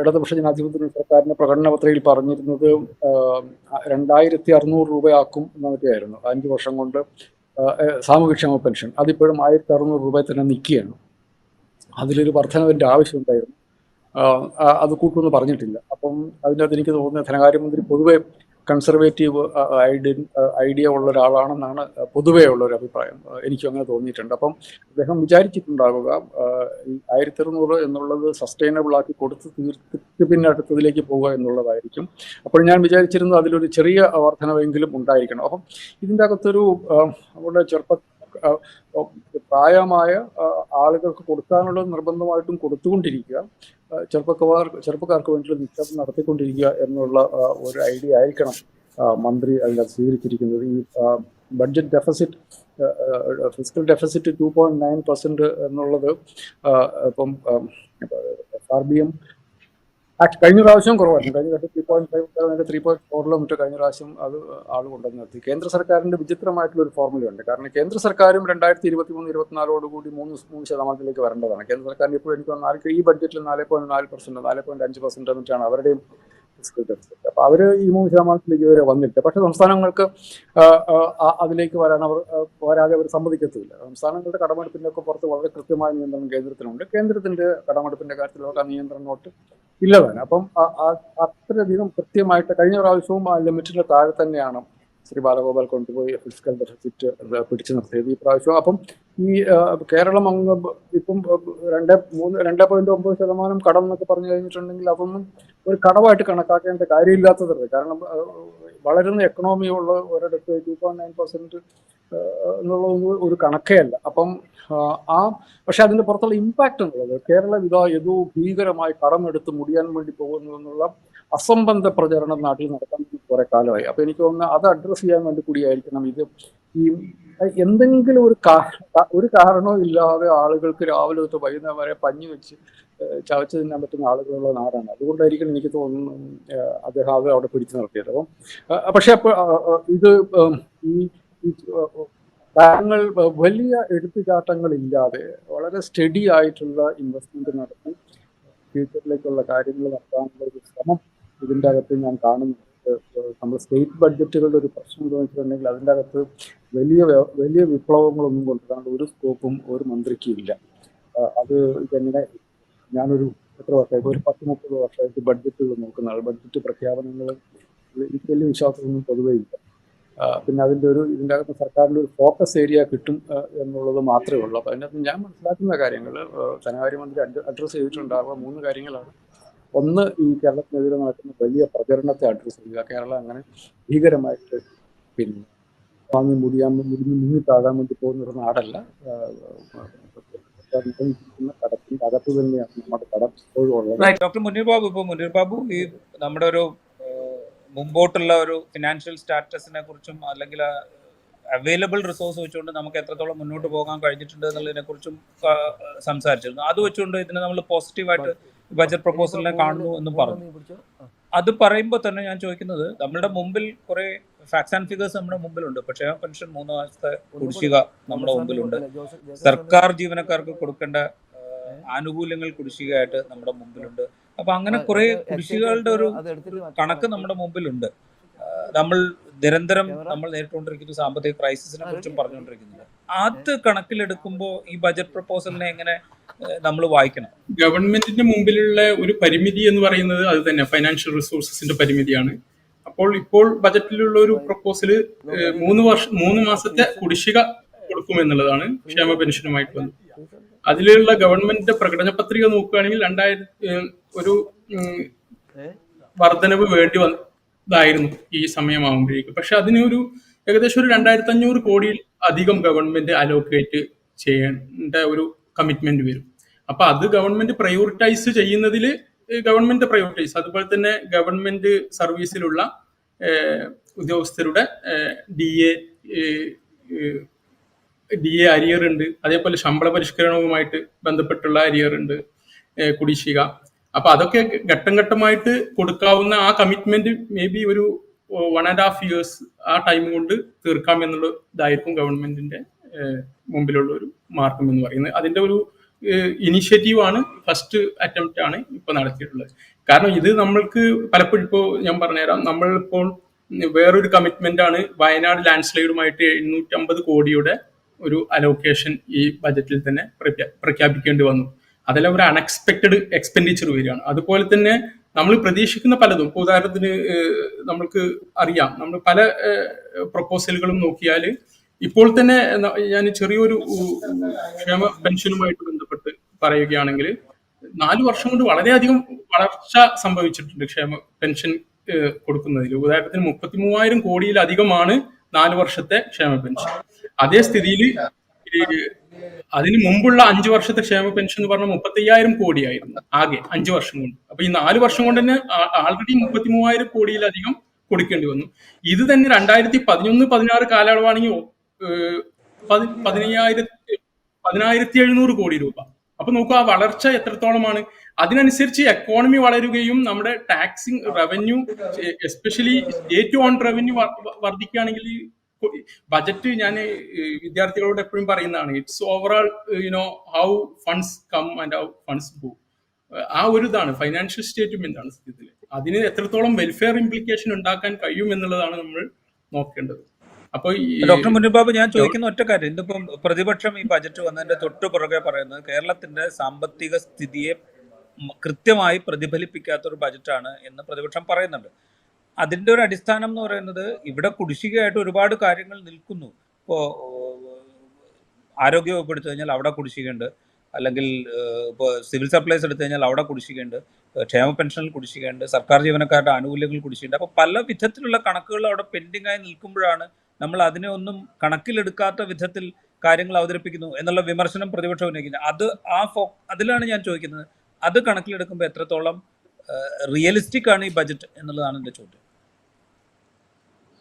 ഇടതുപക്ഷ ജനാധിപത്യ സർക്കാരിൻ്റെ പ്രകടന പത്രികയിൽ പറഞ്ഞിരുന്നത് 2,600 രൂപയാക്കും എന്നൊക്കെയായിരുന്നു 5 വർഷം കൊണ്ട് സാമൂഹ്യക്ഷേമ പെൻഷൻ. അതിപ്പോഴും 1,600 രൂപയിൽ തന്നെ നിൽക്കുകയാണ്. അതിലൊരു വർധനവിൻ്റെ ആവശ്യമുണ്ടായിരുന്നു. അത് കൂട്ടുമെന്ന് പറഞ്ഞിട്ടില്ല. അപ്പം അതിനകത്ത് എനിക്ക് തോന്നുന്നത് ധനകാര്യമന്ത്രി പൊതുവെ കൺസർവേറ്റീവ് ഐഡിയ ഉള്ള ഒരാളാണെന്നാണ് പൊതുവേ ഉള്ളൊരു അഭിപ്രായം. എനിക്കും അങ്ങനെ തോന്നിയിട്ടുണ്ട്. അപ്പം അദ്ദേഹം വിചാരിച്ചിട്ടുണ്ടാവുക ഈ 1600 എന്നുള്ളത് സസ്റ്റൈനബിൾ ആക്കി കൊടുത്ത് തീർത്തിട്ട് പിന്നെ അടുത്തതിലേക്ക് പോവുക എന്നുള്ളതായിരിക്കും. അപ്പോൾ ഞാൻ വിചാരിച്ചിരുന്നത് അതിലൊരു ചെറിയ വർധനവെങ്കിലും ഉണ്ടായിരിക്കണം. അപ്പം ഇതിൻ്റെ അകത്തൊരു നമ്മുടെ പ്രായമായ ആളുകൾക്ക് കൊടുക്കാനുള്ളത് നിർബന്ധമായിട്ടും കൊടുത്തുകൊണ്ടിരിക്കുക, ചെറുപ്പക്കാർക്ക് വേണ്ടിയുള്ള നിക്ഷേപം നടത്തിക്കൊണ്ടിരിക്കുക എന്നുള്ള ഒരു ഐഡിയ ആയിരിക്കണം മന്ത്രി അതിനകത്ത് സ്വീകരിച്ചിരിക്കുന്നത്. ഈ ബഡ്ജറ്റ് ഡെഫിസിറ്റ്, ഫിസിക്കൽ ഡെഫിസിറ്റ് 2.9% എന്നുള്ളത് ഇപ്പം RBM കഴിഞ്ഞ പ്രാവശ്യം കുറവായിരുന്നു. കഴിഞ്ഞ ഘട്ടം 3.5 3.4 മറ്റോ കഴിഞ്ഞ പ്രാവശ്യം അത് ആൾ കൊണ്ടുവന്ന് നിർത്തി. കേന്ദ്ര സർക്കാരിന്റെ വിചിത്രമായിട്ടുള്ള ഒരു ഫോർമുലയുണ്ട്. കാരണം കേന്ദ്ര സർക്കാരും 2023-24 3% വരേണ്ടതാണ്. കേന്ദ്ര സർക്കാരിന് ഇപ്പോൾ എനിക്ക് തോന്നുന്നു ഈ ബഡ്ജറ്റിൽ 4.4%, 4.5% എന്നിട്ടാണ് അവരുടെയും ഫിസിക്കൽ ഡെഫിസിറ്റ്. അപ്പോൾ അവർ ഈ 3% ഇതുവരെ വന്നിട്ട്, പക്ഷേ സംസ്ഥാനങ്ങൾക്ക് അതിലേക്ക് വരാതെ അവർ സമ്മതിക്കത്തില്ല. സംസ്ഥാനങ്ങളുടെ കടമെടുപ്പിൻ്റെ ഒക്കെ പുറത്ത് വളരെ കൃത്യമായ നിയന്ത്രണം കേന്ദ്രത്തിനുണ്ട്. കേന്ദ്രത്തിന്റെ കടമെടുപ്പിന്റെ കാര്യത്തിലൊക്കെ നിയന്ത്രണമൊട്ട് ഇല്ലതാണ്. അപ്പം അത്രയധികം കൃത്യമായിട്ട് കഴിഞ്ഞ പ്രാവശ്യവും ആ ലിമിറ്റിന്റെ താഴെ തന്നെയാണ് ശ്രീ ബാലഗോപാൽ കൊണ്ടുപോയി ഫിസിക്കൽ ഡെഫിസിറ്റ് പിടിച്ചു നിർത്തിയത്. ഈ പ്രാവശ്യം അപ്പം ഈ കേരളം അങ്ങ് ഇപ്പം 2.9% കടം എന്നൊക്കെ പറഞ്ഞു കഴിഞ്ഞിട്ടുണ്ടെങ്കിൽ അതൊന്നും ഒരു കടമായിട്ട് കണക്കാക്കേണ്ട കാര്യമില്ലാത്തതല്ല. കാരണം വളരുന്ന എക്കണോമി ഉള്ള ഒരിടത്ത് 2.9% എന്നുള്ളത് ഒരു കണക്കേ അല്ല. അപ്പം പക്ഷെ അതിന്റെ പുറത്തുള്ള ഇമ്പാക്റ്റ് എന്നുള്ളത് കേരളം ഏതോ ഭീകരമായി കടമെടുത്ത് മുടിയാൻ വേണ്ടി പോകുന്നു എന്നുള്ള അസംബന്ധ പ്രചരണം നാട്ടിൽ നടക്കാൻ കുറെ കാലമായി. അപ്പൊ എനിക്ക് തോന്നുന്നത് അത് അഡ്രസ് ചെയ്യാൻ വേണ്ടി കൂടിയായിരിക്കണം ഇത്. ഈ എന്തെങ്കിലും ഒരു കാരണവും ഇല്ലാതെ ആളുകൾക്ക് രാവിലെ തൊട്ട് വൈകുന്നേരം വരെ പഞ്ഞി വെച്ച് ചവച്ച് തിന്നാൻ പറ്റുന്ന ആളുകളുള്ള നാടാണ്. അതുകൊണ്ടായിരിക്കും എനിക്ക് തോന്നുന്നു അദ്ദേഹം അത് അവിടെ പിടിച്ചു നിർത്തിയത്. അപ്പം പക്ഷെ അപ്പോൾ ഇത് ഈ കാര്യങ്ങൾ വലിയ എടുത്തുചാട്ടങ്ങളില്ലാതെ വളരെ സ്റ്റഡി ആയിട്ടുള്ള ഇൻവെസ്റ്റ്മെന്റ് നടത്തി ഫ്യൂച്ചറിലേക്കുള്ള കാര്യങ്ങൾ നടത്താനുള്ള ഒരു ശ്രമം ഇതിൻ്റെ അകത്ത് ഞാൻ കാണുന്നുണ്ട്. നമ്മൾ സ്റ്റേറ്റ് ബഡ്ജറ്റുകളുടെ ഒരു പ്രശ്നം എന്ന് വെച്ചിട്ടുണ്ടെങ്കിൽ അതിൻ്റെ അകത്ത് വലിയ വിപ്ലവങ്ങളൊന്നും കൊണ്ടുവരാനുള്ള ഒരു സ്കോപ്പും ഒരു മന്ത്രിക്കും ഇല്ല. അത് ഇതെങ്ങനെ ഞാനൊരു എത്ര വർഷമായിട്ട് ഒരു 10-30 വർഷമായിട്ട് ബഡ്ജറ്റുകൾ നോക്കുന്ന ആൾ, ബഡ്ജറ്റ് പ്രഖ്യാപനങ്ങൾ എനിക്ക് വലിയ വിശ്വാസമൊന്നും പൊതുവേ ഇല്ല. പിന്നെ ഇതിൻ്റെ അകത്ത് സർക്കാരിൻ്റെ ഒരു ഫോക്കസ് ഏരിയ കിട്ടും എന്നുള്ളത് മാത്രമേ ഉള്ളൂ. അപ്പോൾ അതിനകത്ത് ഞാൻ മനസ്സിലാക്കുന്ന കാര്യങ്ങൾ ധനകാര്യമന്ത്രി അഡ്രസ്സ് ചെയ്തിട്ടുണ്ടാവുക 3 കാര്യങ്ങളാണ്. ഒന്ന്, ഈ കേരളത്തിനെതിരെ നടക്കുന്ന വലിയ പ്രചരണത്തെ അഡ്രസ്സ് ചെയ്യുക. കേരളം അങ്ങനെ ഭീകരമായിട്ട് പിന്നെ മുങ്ങി താഴാൻ വേണ്ടി പോകുന്ന ഒരു നാടല്ല. കടത്തിന്റെ അകത്ത് തന്നെയാണ് നമ്മുടെ കടം ഇപ്പോഴും ഉള്ളത്. ഡോക്ടർ മുനീർ ബാബു ഈ നമ്മുടെ ഒരു മുമ്പോട്ടുള്ള ഒരു ഫിനാൻഷ്യൽ സ്റ്റാറ്റസിനെ കുറിച്ചും അല്ലെങ്കിൽ അവൈലബിൾ റിസോഴ്സ് വെച്ചുകൊണ്ട് നമുക്ക് എത്രത്തോളം മുന്നോട്ട് പോകാൻ കഴിഞ്ഞിട്ടുണ്ട് എന്നുള്ളതിനെ കുറിച്ചും സംസാരിച്ചിരുന്നു. അത് വെച്ചുകൊണ്ട് ഇതിനെ നമ്മൾ പോസിറ്റീവായിട്ട് ബജറ്റ് പ്രപ്പോസലിനെ കാണുന്നു എന്നും പറഞ്ഞു. അത് പറയുമ്പോൾ തന്നെ ഞാൻ ചോദിക്കുന്നത്, നമ്മളുടെ മുമ്പിൽ കുറെ ഫാക്ട്സ് ആൻഡ് ഫിഗേഴ്സ് നമ്മുടെ മുമ്പിലുണ്ട്. പക്ഷേ പെൻഷൻ 3 മാസത്തെ കുടിശ്ശിക നമ്മുടെ മുമ്പിലുണ്ട്. സർക്കാർ ജീവനക്കാർക്ക് കൊടുക്കേണ്ട ആനുകൂല്യങ്ങൾ കുടിശ്ശികയായിട്ട് നമ്മുടെ മുമ്പിലുണ്ട്. അപ്പൊ അങ്ങനെ കുറെ കുടിശ്ശികകളുടെ ഒരു കണക്ക് നമ്മുടെ മുമ്പിലുണ്ട്. നമ്മൾ നിരന്തരം നേരിട്ടുകൊണ്ടിരിക്കുന്ന സാമ്പത്തിക ക്രൈസിസിനെ കുറിച്ചും പറഞ്ഞുകൊണ്ടിരിക്കുന്നുണ്ട്. അത് കണക്കിലെടുക്കുമ്പോൾ ഈ ബജറ്റ് പ്രപ്പോസലിനെ എങ്ങനെ നമ്മൾ വായിക്കണം? ഗവൺമെന്റിന്റെ മുമ്പിലുള്ള ഒരു പരിമിതി എന്ന് പറയുന്നത് അത് തന്നെ ഫൈനാൻഷ്യൽ റിസോഴ്സസിന്റെ പരിമിതിയാണ്. ഇപ്പോൾ ബജറ്റിലുള്ള ഒരു പ്രപ്പോസല് 3 മാസത്തെ കുടിശ്ശിക കൊടുക്കുമെന്നുള്ളതാണ് ക്ഷേമ പെൻഷനുമായിട്ട് വന്നത്. അതിലുള്ള ഗവൺമെന്റിന്റെ പ്രകടന പത്രിക നോക്കുകയാണെങ്കിൽ ഒരു വർധനവ് വേണ്ടി വന്നതായിരുന്നു ഈ സമയമാകുമ്പോഴേക്കും. പക്ഷെ അതിനൊരു ഏകദേശം ഒരു 2500 കോടിയിൽ അധികം ഗവൺമെന്റ് അലോക്കേറ്റ് ചെയ്യേണ്ട ഒരു കമ്മിറ്റ്മെന്റ് വരും. അപ്പൊ അത് ഗവൺമെന്റ് പ്രയോറിറ്റൈസ് ചെയ്യുന്നതിൽ അതുപോലെ തന്നെ ഗവൺമെന്റ് സർവീസിലുള്ള ഉദ്യോഗസ്ഥരുടെ DA അരിയർ ഉണ്ട്. അതേപോലെ ശമ്പള പരിഷ്കരണവുമായിട്ട് ബന്ധപ്പെട്ടുള്ള അരിയർ ഉണ്ട്, കുടിശ്ശിക. അപ്പൊ അതൊക്കെ ഘട്ടം ഘട്ടമായിട്ട് കൊടുക്കാവുന്ന ആ കമ്മിറ്റ്മെന്റ് മേ ബി ഒരു 1.5 years ആ ടൈം കൊണ്ട് തീർക്കാം എന്നുള്ള ഇതായിരിക്കും ഗവൺമെന്റിന്റെ മുമ്പിലുള്ള ഒരു മാർഗം എന്ന് പറയുന്നത്. അതിന്റെ ഒരു ഇനിഷ്യേറ്റീവ് ആണ്, ഫസ്റ്റ് അറ്റംപ്റ്റ് ആണ് ഇപ്പൊ നടത്തിയിട്ടുള്ളത്. കാരണം ഇത് നമ്മൾക്ക് പലപ്പോഴും ഇപ്പോൾ ഞാൻ പറഞ്ഞുതരാം, നമ്മളിപ്പോൾ വേറൊരു കമ്മിറ്റ്മെന്റ് ആണ് വയനാട് ലാൻഡ് സ്ലൈഡുമായിട്ട് 750 കോടിയുടെ ഒരു അലോക്കേഷൻ ഈ ബജറ്റിൽ തന്നെ പ്രഖ്യാപിക്കേണ്ടി വന്നു. അതെല്ലാം ഒരു അൺഎക്സ്പെക്റ്റഡ് എക്സ്പെൻഡിച്ചർ വരികയാണ്. അതുപോലെ തന്നെ നമ്മൾ പ്രതീക്ഷിക്കുന്ന പലതും, ഇപ്പോൾ ഉദാഹരണത്തിന് നമ്മൾക്ക് അറിയാം, നമ്മൾ പല പ്രപ്പോസലുകളും നോക്കിയാൽ ഇപ്പോൾ തന്നെ ഞാൻ ചെറിയൊരു ക്ഷേമ പെൻഷനുമായിട്ട് ബന്ധപ്പെട്ട് പറയുകയാണെങ്കിൽ 4 വർഷം കൊണ്ട് വളരെയധികം വളർച്ച സംഭവിച്ചിട്ടുണ്ട് ക്ഷേമ പെൻഷൻ കൊടുക്കുന്നതിൽ. ഉദാഹരണത്തിന് 33,000 കോടിയിലധികമാണ് 4 വർഷത്തെ ക്ഷേമ പെൻഷൻ. അതേ സ്ഥിതിയിൽ അതിന് മുമ്പുള്ള 5 വർഷത്തെ ക്ഷേമ പെൻഷൻ എന്ന് പറഞ്ഞാൽ 35,000 കോടിയായിരുന്നു ആകെ 5 വർഷം കൊണ്ട്. അപ്പൊ ഈ 4 വർഷം കൊണ്ട് തന്നെ ആൾറെഡി 33,000 കോടിയിലധികം കൊടുക്കേണ്ടി വന്നു. ഇത് തന്നെ 2011-16 കാലയളവാണെങ്കിൽ 10,700 കോടി രൂപ. അപ്പൊ നോക്കൂ ആ വളർച്ച എത്രത്തോളമാണ്. അതിനനുസരിച്ച് എക്കോണമി വളരുകയും നമ്മുടെ taxing revenue, especially state own revenue വർദ്ധിക്കുകയാണെങ്കിൽ ബജറ്റ്, ഞാൻ വിദ്യാർത്ഥികളോട് എപ്പോഴും പറയുന്നതാണ്, it's overall how funds come and how funds go. ആ ഒരു ഇതാണ് ഫൈനാൻഷ്യൽ സ്റ്റേറ്റ്മെന്റ് ആണ് സത്യത്തിൽ. അതിന് എത്രത്തോളം വെൽഫെയർ ഇംപ്ലിക്കേഷൻ ഉണ്ടാക്കാൻ കഴിയും എന്നുള്ളതാണ് നമ്മൾ നോക്കേണ്ടത്. അപ്പൊ ഡോക്ടർ മുനിർബാബു, ഞാൻ ചോദിക്കുന്ന ഒറ്റ കാര്യം, ഇന്നിപ്പം പ്രതിപക്ഷം ഈ ബജറ്റ് വന്നതിന്റെ തൊട്ടു പുറകെ പറയുന്നത് കേരളത്തിന്റെ സാമ്പത്തിക സ്ഥിതിയെ കൃത്യമായി പ്രതിഫലിപ്പിക്കാത്ത ഒരു ബജറ്റാണ് എന്ന് പ്രതിപക്ഷം പറയുന്നുണ്ട്. അതിൻ്റെ ഒരു അടിസ്ഥാനം എന്ന് പറയുന്നത് ഇവിടെ കുടിശ്ശികയായിട്ട് ഒരുപാട് കാര്യങ്ങൾ നിൽക്കുന്നു. ഇപ്പോൾ ആരോഗ്യ വകുപ്പ് എടുത്തു കഴിഞ്ഞാൽ അവിടെ കുടിശ്ശികയുണ്ട്, അല്ലെങ്കിൽ ഇപ്പോൾ സിവിൽ സപ്ലൈസ് എടുത്തു കഴിഞ്ഞാൽ അവിടെ കുടിശ്ശികയുണ്ട്, ക്ഷേമ പെൻഷനിൽ കുടിശ്ശികയുണ്ട്, സർക്കാർ ജീവനക്കാരുടെ ആനുകൂല്യങ്ങൾ കുടിശ്ശികയുണ്ട്. അപ്പോൾ പല വിധത്തിലുള്ള കണക്കുകൾ അവിടെ പെൻഡിംഗ് ആയി നിൽക്കുമ്പോഴാണ് നമ്മൾ അതിനെ ഒന്നും കണക്കിലെടുക്കാത്ത വിധത്തിൽ കാര്യങ്ങൾ അവതരിപ്പിക്കുന്നു എന്നുള്ള വിമർശനം പ്രതിപക്ഷം ഉന്നയിക്കുന്നത്. അതിലാണ് ഞാൻ ചോദിക്കുന്നത്, അത് കണക്കിലെടുക്കുമ്പോൾ എത്രത്തോളം റിയലിസ്റ്റിക് ആണ് ഈ ബജറ്റ് എന്നുള്ളതാണ് എൻ്റെ ചോദ്യം.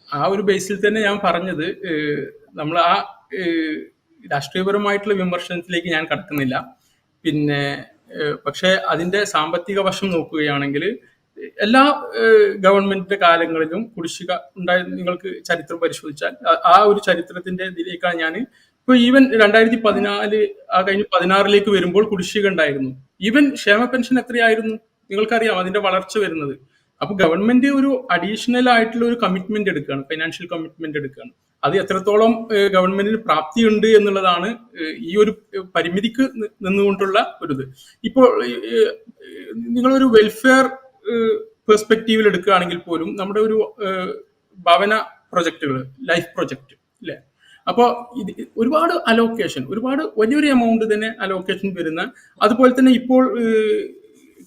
ആ ഒരു ബേസിൽ തന്നെ ഞാൻ പറഞ്ഞത്, നമ്മൾ ആ രാഷ്ട്രീയപരമായിട്ടുള്ള വിമർശനത്തിലേക്ക് ഞാൻ കടക്കുന്നില്ല. പിന്നെ പക്ഷെ അതിന്റെ സാമ്പത്തിക വശം നോക്കുകയാണെങ്കിൽ എല്ലാ ഗവൺമെന്റിന്റെ കാലങ്ങളിലും കുടിശ്ശിക ഉണ്ടായി. നിങ്ങൾക്ക് ചരിത്രം പരിശോധിച്ചാൽ ആ ഒരു ചരിത്രത്തിന്റെ ഇതിലേക്കാണ് ഞാൻ ഇപ്പൊ ഈവൻ 2014 കഴിഞ്ഞ് 16 വരുമ്പോൾ കുടിശ്ശിക ഉണ്ടായിരുന്നു. ഈവൻ ക്ഷേമ പെൻഷൻ എത്രയായിരുന്നു നിങ്ങൾക്കറിയാം, അതിന്റെ വളർച്ച വരുന്നത്. അപ്പൊ ഗവൺമെന്റ് ഒരു അഡീഷണൽ ആയിട്ടുള്ള ഒരു കമ്മിറ്റ്മെന്റ് എടുക്കുകയാണ്, ഫൈനാൻഷ്യൽ കമ്മിറ്റ്മെന്റ് എടുക്കുകയാണ്. അത് എത്രത്തോളം ഗവൺമെന്റിന് പ്രാപ്തിയുണ്ട് എന്നുള്ളതാണ് ഈ ഒരു പരിമിതിക്ക് നിന്നുകൊണ്ടുള്ള ഒരു ഇത്. ഇപ്പോൾ നിങ്ങളൊരു വെൽഫെയർ പെർസ്പെക്റ്റീവിൽ എടുക്കുകയാണെങ്കിൽ പോലും നമ്മുടെ ഒരു ഭവന പ്രൊജക്ടുകൾ, ലൈഫ് പ്രൊജക്ട് അല്ലെ, അപ്പോൾ ഇത് ഒരുപാട് അലോക്കേഷൻ, ഒരുപാട് വലിയൊരു എമൗണ്ട് തന്നെ അലോക്കേഷൻ വരുന്ന, അതുപോലെ തന്നെ ഇപ്പോൾ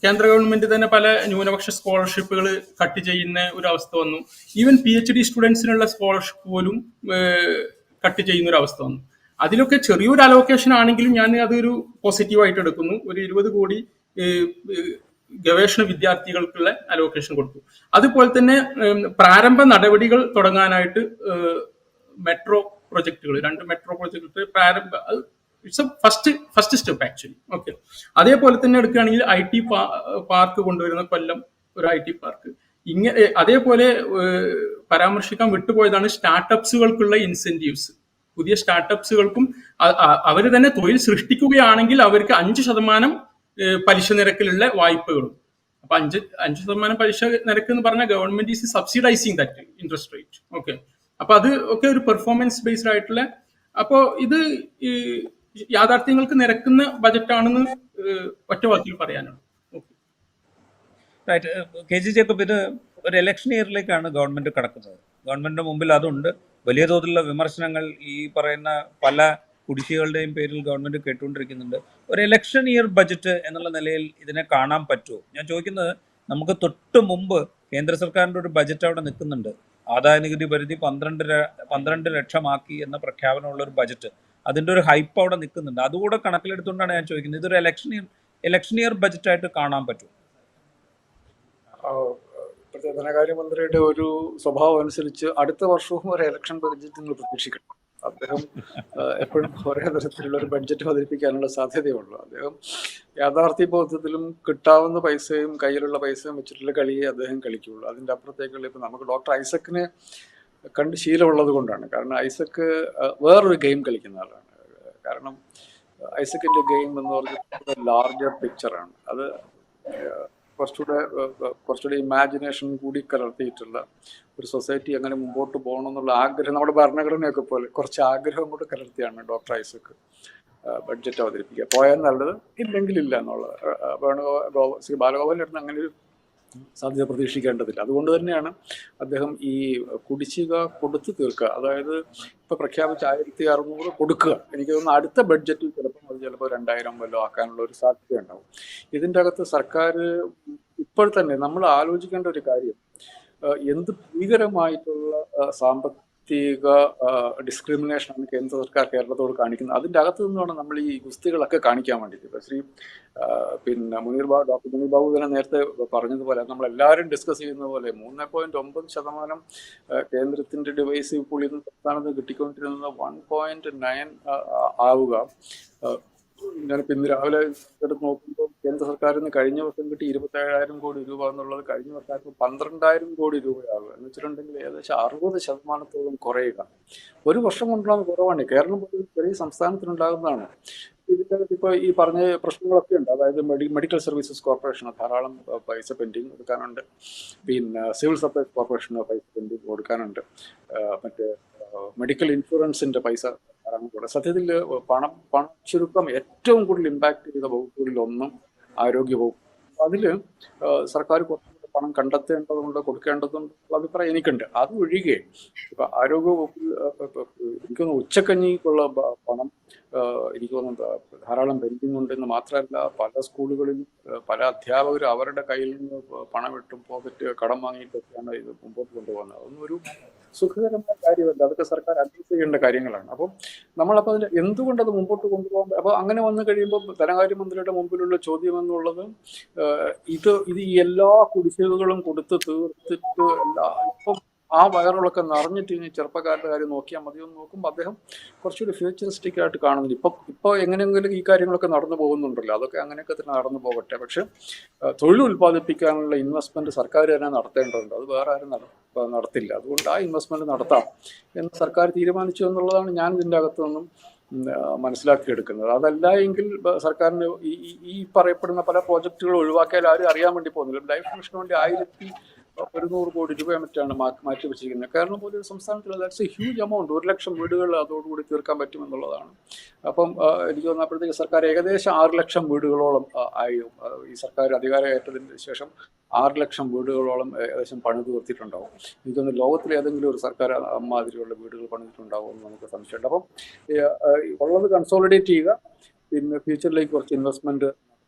കേന്ദ്ര ഗവൺമെന്റ് തന്നെ പല ന്യൂനപക്ഷ സ്കോളർഷിപ്പുകൾ കട്ട് ചെയ്യുന്ന ഒരു അവസ്ഥ വന്നു. ഈവൻ PhD സ്റ്റുഡൻസിനുള്ള സ്കോളർഷിപ്പ് പോലും കട്ട് ചെയ്യുന്ന ഒരു അവസ്ഥ വന്നു. അതിലൊക്കെ ചെറിയൊരു അലോക്കേഷൻ ആണെങ്കിലും ഞാൻ അതൊരു പോസിറ്റീവായിട്ട് എടുക്കുന്നു. ഒരു 20 കോടി ഗവേഷണ വിദ്യാർത്ഥികൾക്കുള്ള അലോക്കേഷൻ കൊടുത്തു. അതുപോലെ തന്നെ പ്രാരംഭ നടപടികൾ തുടങ്ങാനായിട്ട് മെട്രോ പ്രൊജക്ടുകൾ, 2 മെട്രോ പ്രൊജക്ട് പ്രാരംഭ, it's A first step actually. Okay, അതേപോലെ തന്നെ എടുക്കുകയാണെങ്കിൽ IT പാർക്ക് കൊണ്ടുവരുന്ന കൊല്ലം ഒരു IT പാർക്ക്. ഇങ്ങനെ അതേപോലെ പരാമർശിക്കാൻ വിട്ടുപോയതാണ് സ്റ്റാർട്ടപ്സുകൾക്കുള്ള ഇൻസെന്റീവ്സ്. പുതിയ സ്റ്റാർട്ടപ്സുകൾക്കും അവർ തന്നെ തൊഴിൽ സൃഷ്ടിക്കുകയാണെങ്കിൽ അവർക്ക് 5% പലിശ നിരക്കിലുള്ള വായ്പകളും. അപ്പൊ 5% പലിശ നിരക്ക് എന്ന് പറഞ്ഞാൽ government is subsidising that interest rate. Okay, അപ്പൊ അത് ഒക്കെ ഒരു പെർഫോമൻസ് ബേസ്ഡ് ആയിട്ടുള്ള, അപ്പോ ഇത് യാഥാർത്ഥ്യങ്ങൾക്ക് നിരക്കുന്ന ബജറ്റാണെന്ന് ഒറ്റ വാക്കിൽ പറയാനാണ്. KG ജേക്കബ്, ഇത് ഒരു ഇലക്ഷൻ ഇയറിലേക്കാണ് ഗവൺമെന്റ് കടക്കുന്നത്. ഗവൺമെന്റിന്റെ മുമ്പിൽ അതുണ്ട്. വലിയ തോതിലുള്ള വിമർശനങ്ങൾ ഈ പറയുന്ന പല കുടിശ്ശികളുടെയും പേരിൽ ഗവൺമെന്റ് കേട്ടുകൊണ്ടിരിക്കുന്നുണ്ട്. ഒരു ഇലക്ഷൻ ഇയർ ബജറ്റ് എന്നുള്ള നിലയിൽ ഇതിനെ കാണാൻ പറ്റുമോ? ഞാൻ ചോദിക്കുന്നത്, നമുക്ക് തൊട്ട് മുമ്പ് കേന്ദ്ര സർക്കാരിന്റെ ഒരു ബജറ്റ് അവിടെ നിൽക്കുന്നുണ്ട്. ആദായ നികുതി പരിധി 12 ലക്ഷമാക്കി എന്ന പ്രഖ്യാപനമുള്ള ഒരു ബജറ്റ്, അതിന്റെ ഒരു ഹൈപ്പ് അവിടെ നിൽക്കുന്നുണ്ട്. അതുകൂടെ കണക്കിലെടുത്തുകൊണ്ടാണ് ഞാൻ ചോദിക്കുന്നത്, ഇതൊരു ഇലക്ഷൻ ഇയർ ബജറ്റായിട്ട് കാണാൻ പറ്റുമോ? ഇപ്പോഴത്തെ ധനകാര്യമന്ത്രിയുടെ ഒരു സ്വഭാവം അനുസരിച്ച് അടുത്ത വർഷവും ഒരു ഇലക്ഷൻ ബഡ്ജറ്റ് നിങ്ങൾ പ്രതീക്ഷിക്കണം. അദ്ദേഹം എപ്പോഴും ഒരേ തരത്തിലുള്ള ഒരു ബഡ്ജറ്റ് അവതരിപ്പിക്കാനുള്ള സാധ്യതയുള്ളൂ. അദ്ദേഹം യാഥാർത്ഥ്യ ബോധത്തിലും കിട്ടാവുന്ന പൈസയും കയ്യിലുള്ള പൈസയും വെച്ചിട്ടുള്ള കളിയെ അദ്ദേഹം കളിക്കുകയുള്ളൂ. അതിൻ്റെ അപ്പുറത്തേക്കുള്ള ഇപ്പം നമുക്ക് ഡോക്ടർ ഐസക്കിനെ കണ്ട് ശീലമുള്ളത് കൊണ്ടാണ്. കാരണം ഐസക്ക് വേറൊരു ഗെയിം കളിക്കുന്ന ആളാണ്. കാരണം ഐസക്കിൻ്റെ ഗെയിം എന്ന് പറഞ്ഞാൽ ലാർജർ പിക്ചറാണ്. അത് കുറച്ചുകൂടെ ഇമാജിനേഷൻ കൂടി കലർത്തിയിട്ടുള്ള ഒരു സൊസൈറ്റി അങ്ങനെ മുമ്പോട്ട് പോകണം എന്നുള്ള ആഗ്രഹം, നമ്മുടെ ഭരണഘടനയൊക്കെ പോലെ കുറച്ച് ആഗ്രഹം കൂടെ കലർത്തിയാണ് ഡോക്ടർ ഐസക്ക് ബഡ്ജറ്റ് അവതരിപ്പിക്കുക. പോയാൽ നല്ലത്, ഇല്ലെങ്കിൽ ഇല്ല എന്നുള്ളത്. ശ്രീ ബാലഗോപാലിൻ്റെ അടുത്ത് അങ്ങനെ ഒരു സാധ്യത പ്രതീക്ഷിക്കേണ്ടതില്ല. അതുകൊണ്ട് തന്നെയാണ് അദ്ദേഹം ഈ കുടിശ്ശിക കൊടുത്തു തീർക്കുക, അതായത് ഇപ്പോൾ പ്രഖ്യാപിച്ച 1600 കൊടുക്കുക. എനിക്ക് തോന്നുന്നു അടുത്ത ബഡ്ജറ്റിൽ ചിലപ്പോൾ 2000 വല്ലതും ആക്കാനുള്ള ഒരു സാധ്യത ഉണ്ടാവും. ഇതിൻ്റെ അകത്ത് സർക്കാർ ഇപ്പോൾ തന്നെ നമ്മൾ ആലോചിക്കേണ്ട ഒരു കാര്യം, എന്ത് ഭീകരമായിട്ടുള്ള സാമ്പത്തിക ഡിസ്ക്രിമിനേഷനാണ് കേന്ദ്ര സർക്കാർ കേരളത്തോട് കാണിക്കുന്നത്. അതിൻ്റെ അകത്ത് നിന്നാണ് നമ്മൾ ഈ ഗുസ്തികളൊക്കെ കാണിക്കാൻ വേണ്ടിയിട്ട്. ഇപ്പോൾ ഡോക്ടർ മുനീർ ബാബു തന്നെ നേരത്തെ പറഞ്ഞതുപോലെ, നമ്മളെല്ലാവരും ഡിസ്കസ് ചെയ്യുന്ന പോലെ 3.9% കേന്ദ്രത്തിൻ്റെ ഡിവൈസീവ് പൂളിൽ നിന്ന് സംസ്ഥാനത്ത് കിട്ടിക്കൊണ്ടിരുന്നത് 1.9 ആവുക. ഞാനിപ്പോൾ ഇന്ന് രാവിലെ എടുത്ത് നോക്കുമ്പോൾ കേന്ദ്ര സർക്കാരിൽ നിന്ന് കഴിഞ്ഞ വർഷം കിട്ടി 27,000 കോടി രൂപ എന്നുള്ളത് കഴിഞ്ഞ വർഷമായിട്ട് 12,000 കോടി രൂപയാകുക എന്ന് വെച്ചിട്ടുണ്ടെങ്കിൽ ഏകദേശം 60% കുറയുക. ഒരു വർഷം കൊണ്ടുള്ള കുറവാണ്. കേരളം പോലും ചെറിയ സംസ്ഥാനത്തിനുണ്ടാകുന്നതാണ്. ഇതിൻ്റെ ഇപ്പോൾ ഈ പറഞ്ഞ പ്രശ്നങ്ങളൊക്കെ ഉണ്ട്. അതായത് മെഡിക്കൽ സർവീസസ് കോർപ്പറേഷന് ധാരാളം പൈസ പെൻഡിങ് കൊടുക്കാനുണ്ട്. സിവിൽ സപ്ലൈസ് കോർപ്പറേഷന് പൈസ പെൻഡിങ് കൊടുക്കാനുണ്ട്. മറ്റേ മെഡിക്കൽ ഇൻഷുറൻസിൻ്റെ പൈസ ധാരാളം. സത്യത്തിൽ പണ ചുരുക്കം ഏറ്റവും കൂടുതൽ ഇമ്പാക്ട് ചെയ്ത വകുപ്പുകളിൽ ഒന്നും ആരോഗ്യ വകുപ്പ്. അതിൽ സർക്കാർ കുറച്ചുകൂടെ പണം കണ്ടെത്തേണ്ടതുണ്ട്, കൊടുക്കേണ്ടതുണ്ട് അഭിപ്രായം എനിക്കുണ്ട്. അത് ഒഴികെ ഇപ്പം ആരോഗ്യ വകുപ്പിൽ എനിക്ക് തോന്നുന്നു ഉച്ചക്കഞ്ഞിക്കുള്ള പണം എനിക്ക് തോന്നുന്നത് ധാരാളം പെൻഡിങ് ഉണ്ടെന്ന് മാത്രമല്ല, പല സ്കൂളുകളിലും പല അധ്യാപകരും അവരുടെ കയ്യിൽ നിന്ന് പണമിട്ടും പോക്കറ്റ് കടം വാങ്ങിയിട്ടൊക്കെയാണ് ഇത് മുമ്പോട്ട് കൊണ്ടുപോകുന്നത്. അതൊന്നും ഒരു സുഖകരമായ കാര്യമല്ല. അതൊക്കെ സർക്കാർ അഡ്രസ് ചെയ്യേണ്ട കാര്യങ്ങളാണ്. അപ്പം നമ്മളപ്പോൾ അതിൽ എന്തുകൊണ്ടത് മുമ്പോട്ട് കൊണ്ടുപോകാൻ, അപ്പോൾ അങ്ങനെ വന്നു കഴിയുമ്പോൾ ധനകാര്യമന്ത്രിയുടെ മുമ്പിലുള്ള ചോദ്യം എന്നുള്ളത്, ഇത് ഈ എല്ലാ കുടിശ്ശികകളും കൊടുത്ത് തീർത്തിട്ട് ഇപ്പം ആ വയറുകളൊക്കെ നിറഞ്ഞിട്ട് ഇനി ചെറുപ്പക്കാരുടെ കാര്യം നോക്കിയാൽ മതിയെന്ന് നോക്കുമ്പോൾ അദ്ദേഹം കുറച്ചുകൂടി ഫ്യൂച്ചറിസ്റ്റിക് ആയിട്ട് കാണുന്നില്ല. ഇപ്പോൾ എങ്ങനെയെങ്കിലും ഈ കാര്യങ്ങളൊക്കെ നടന്നു പോകുന്നുണ്ടല്ലോ, അതൊക്കെ അങ്ങനെയൊക്കെ തന്നെ നടന്നു പോകട്ടെ. പക്ഷെ തൊഴിൽ ഉൽപ്പാദിപ്പിക്കാനുള്ള ഇൻവെസ്റ്റ്മെന്റ് സർക്കാർ തന്നെ നടത്തേണ്ടതുണ്ട്. അത് വേറെ ആരും നടത്തില്ല. അതുകൊണ്ട് ആ ഇൻവെസ്റ്റ്മെന്റ് നടത്താം എന്ന് സർക്കാർ തീരുമാനിച്ചു എന്നുള്ളതാണ് ഞാൻ ഇതിൻ്റെ അകത്തു നിന്നും മനസ്സിലാക്കിയെടുക്കുന്നത്. അതല്ല എങ്കിൽ സർക്കാരിന് ഈ പറയപ്പെടുന്ന പല പ്രോജക്റ്റുകൾ ഒഴിവാക്കിയാൽ ആരും അറിയാൻ വേണ്ടി പോകുന്നില്ല. ലൈഫ് മിഷന് വേണ്ടി 1,100 കോടി രൂപ മറ്റാണ് മാറ്റി വെച്ചിരിക്കുന്നത്. കേരളം പോലെ ഒരു സംസ്ഥാനത്തിൽ ദാറ്റ്സ് എ ഹ്യൂജ് എമൗണ്ട്. 1,00,000 വീടുകൾ അതോടുകൂടി തീർക്കാൻ പറ്റുമെന്നുള്ളതാണ്. അപ്പം എനിക്ക് തോന്നുന്നപ്പോഴത്തേക്ക് സർക്കാർ ഏകദേശം 6,00,000 വീടുകളോളം ആയി. ഈ സർക്കാർ അധികാരമേറ്റതിന് ശേഷം 6,00,000 വീടുകളോളം ഏകദേശം പണി തീർത്തിട്ടുണ്ടാവും. എനിക്ക് തോന്നുന്നു ലോകത്തിലെ ഏതെങ്കിലും ഒരു സർക്കാർ അമ്മാതിരിയുള്ള വീടുകൾ പണിതിട്ടുണ്ടാവും എന്ന് നമുക്ക് സംശയമുണ്ട്. അപ്പം ഉള്ളത് കൺസോളിഡേറ്റ് ചെയ്യുക, പിന്നെ ഫ്യൂച്ചറിലേക്ക് കുറച്ച് ഇൻവെസ്റ്റ്മെന്റ്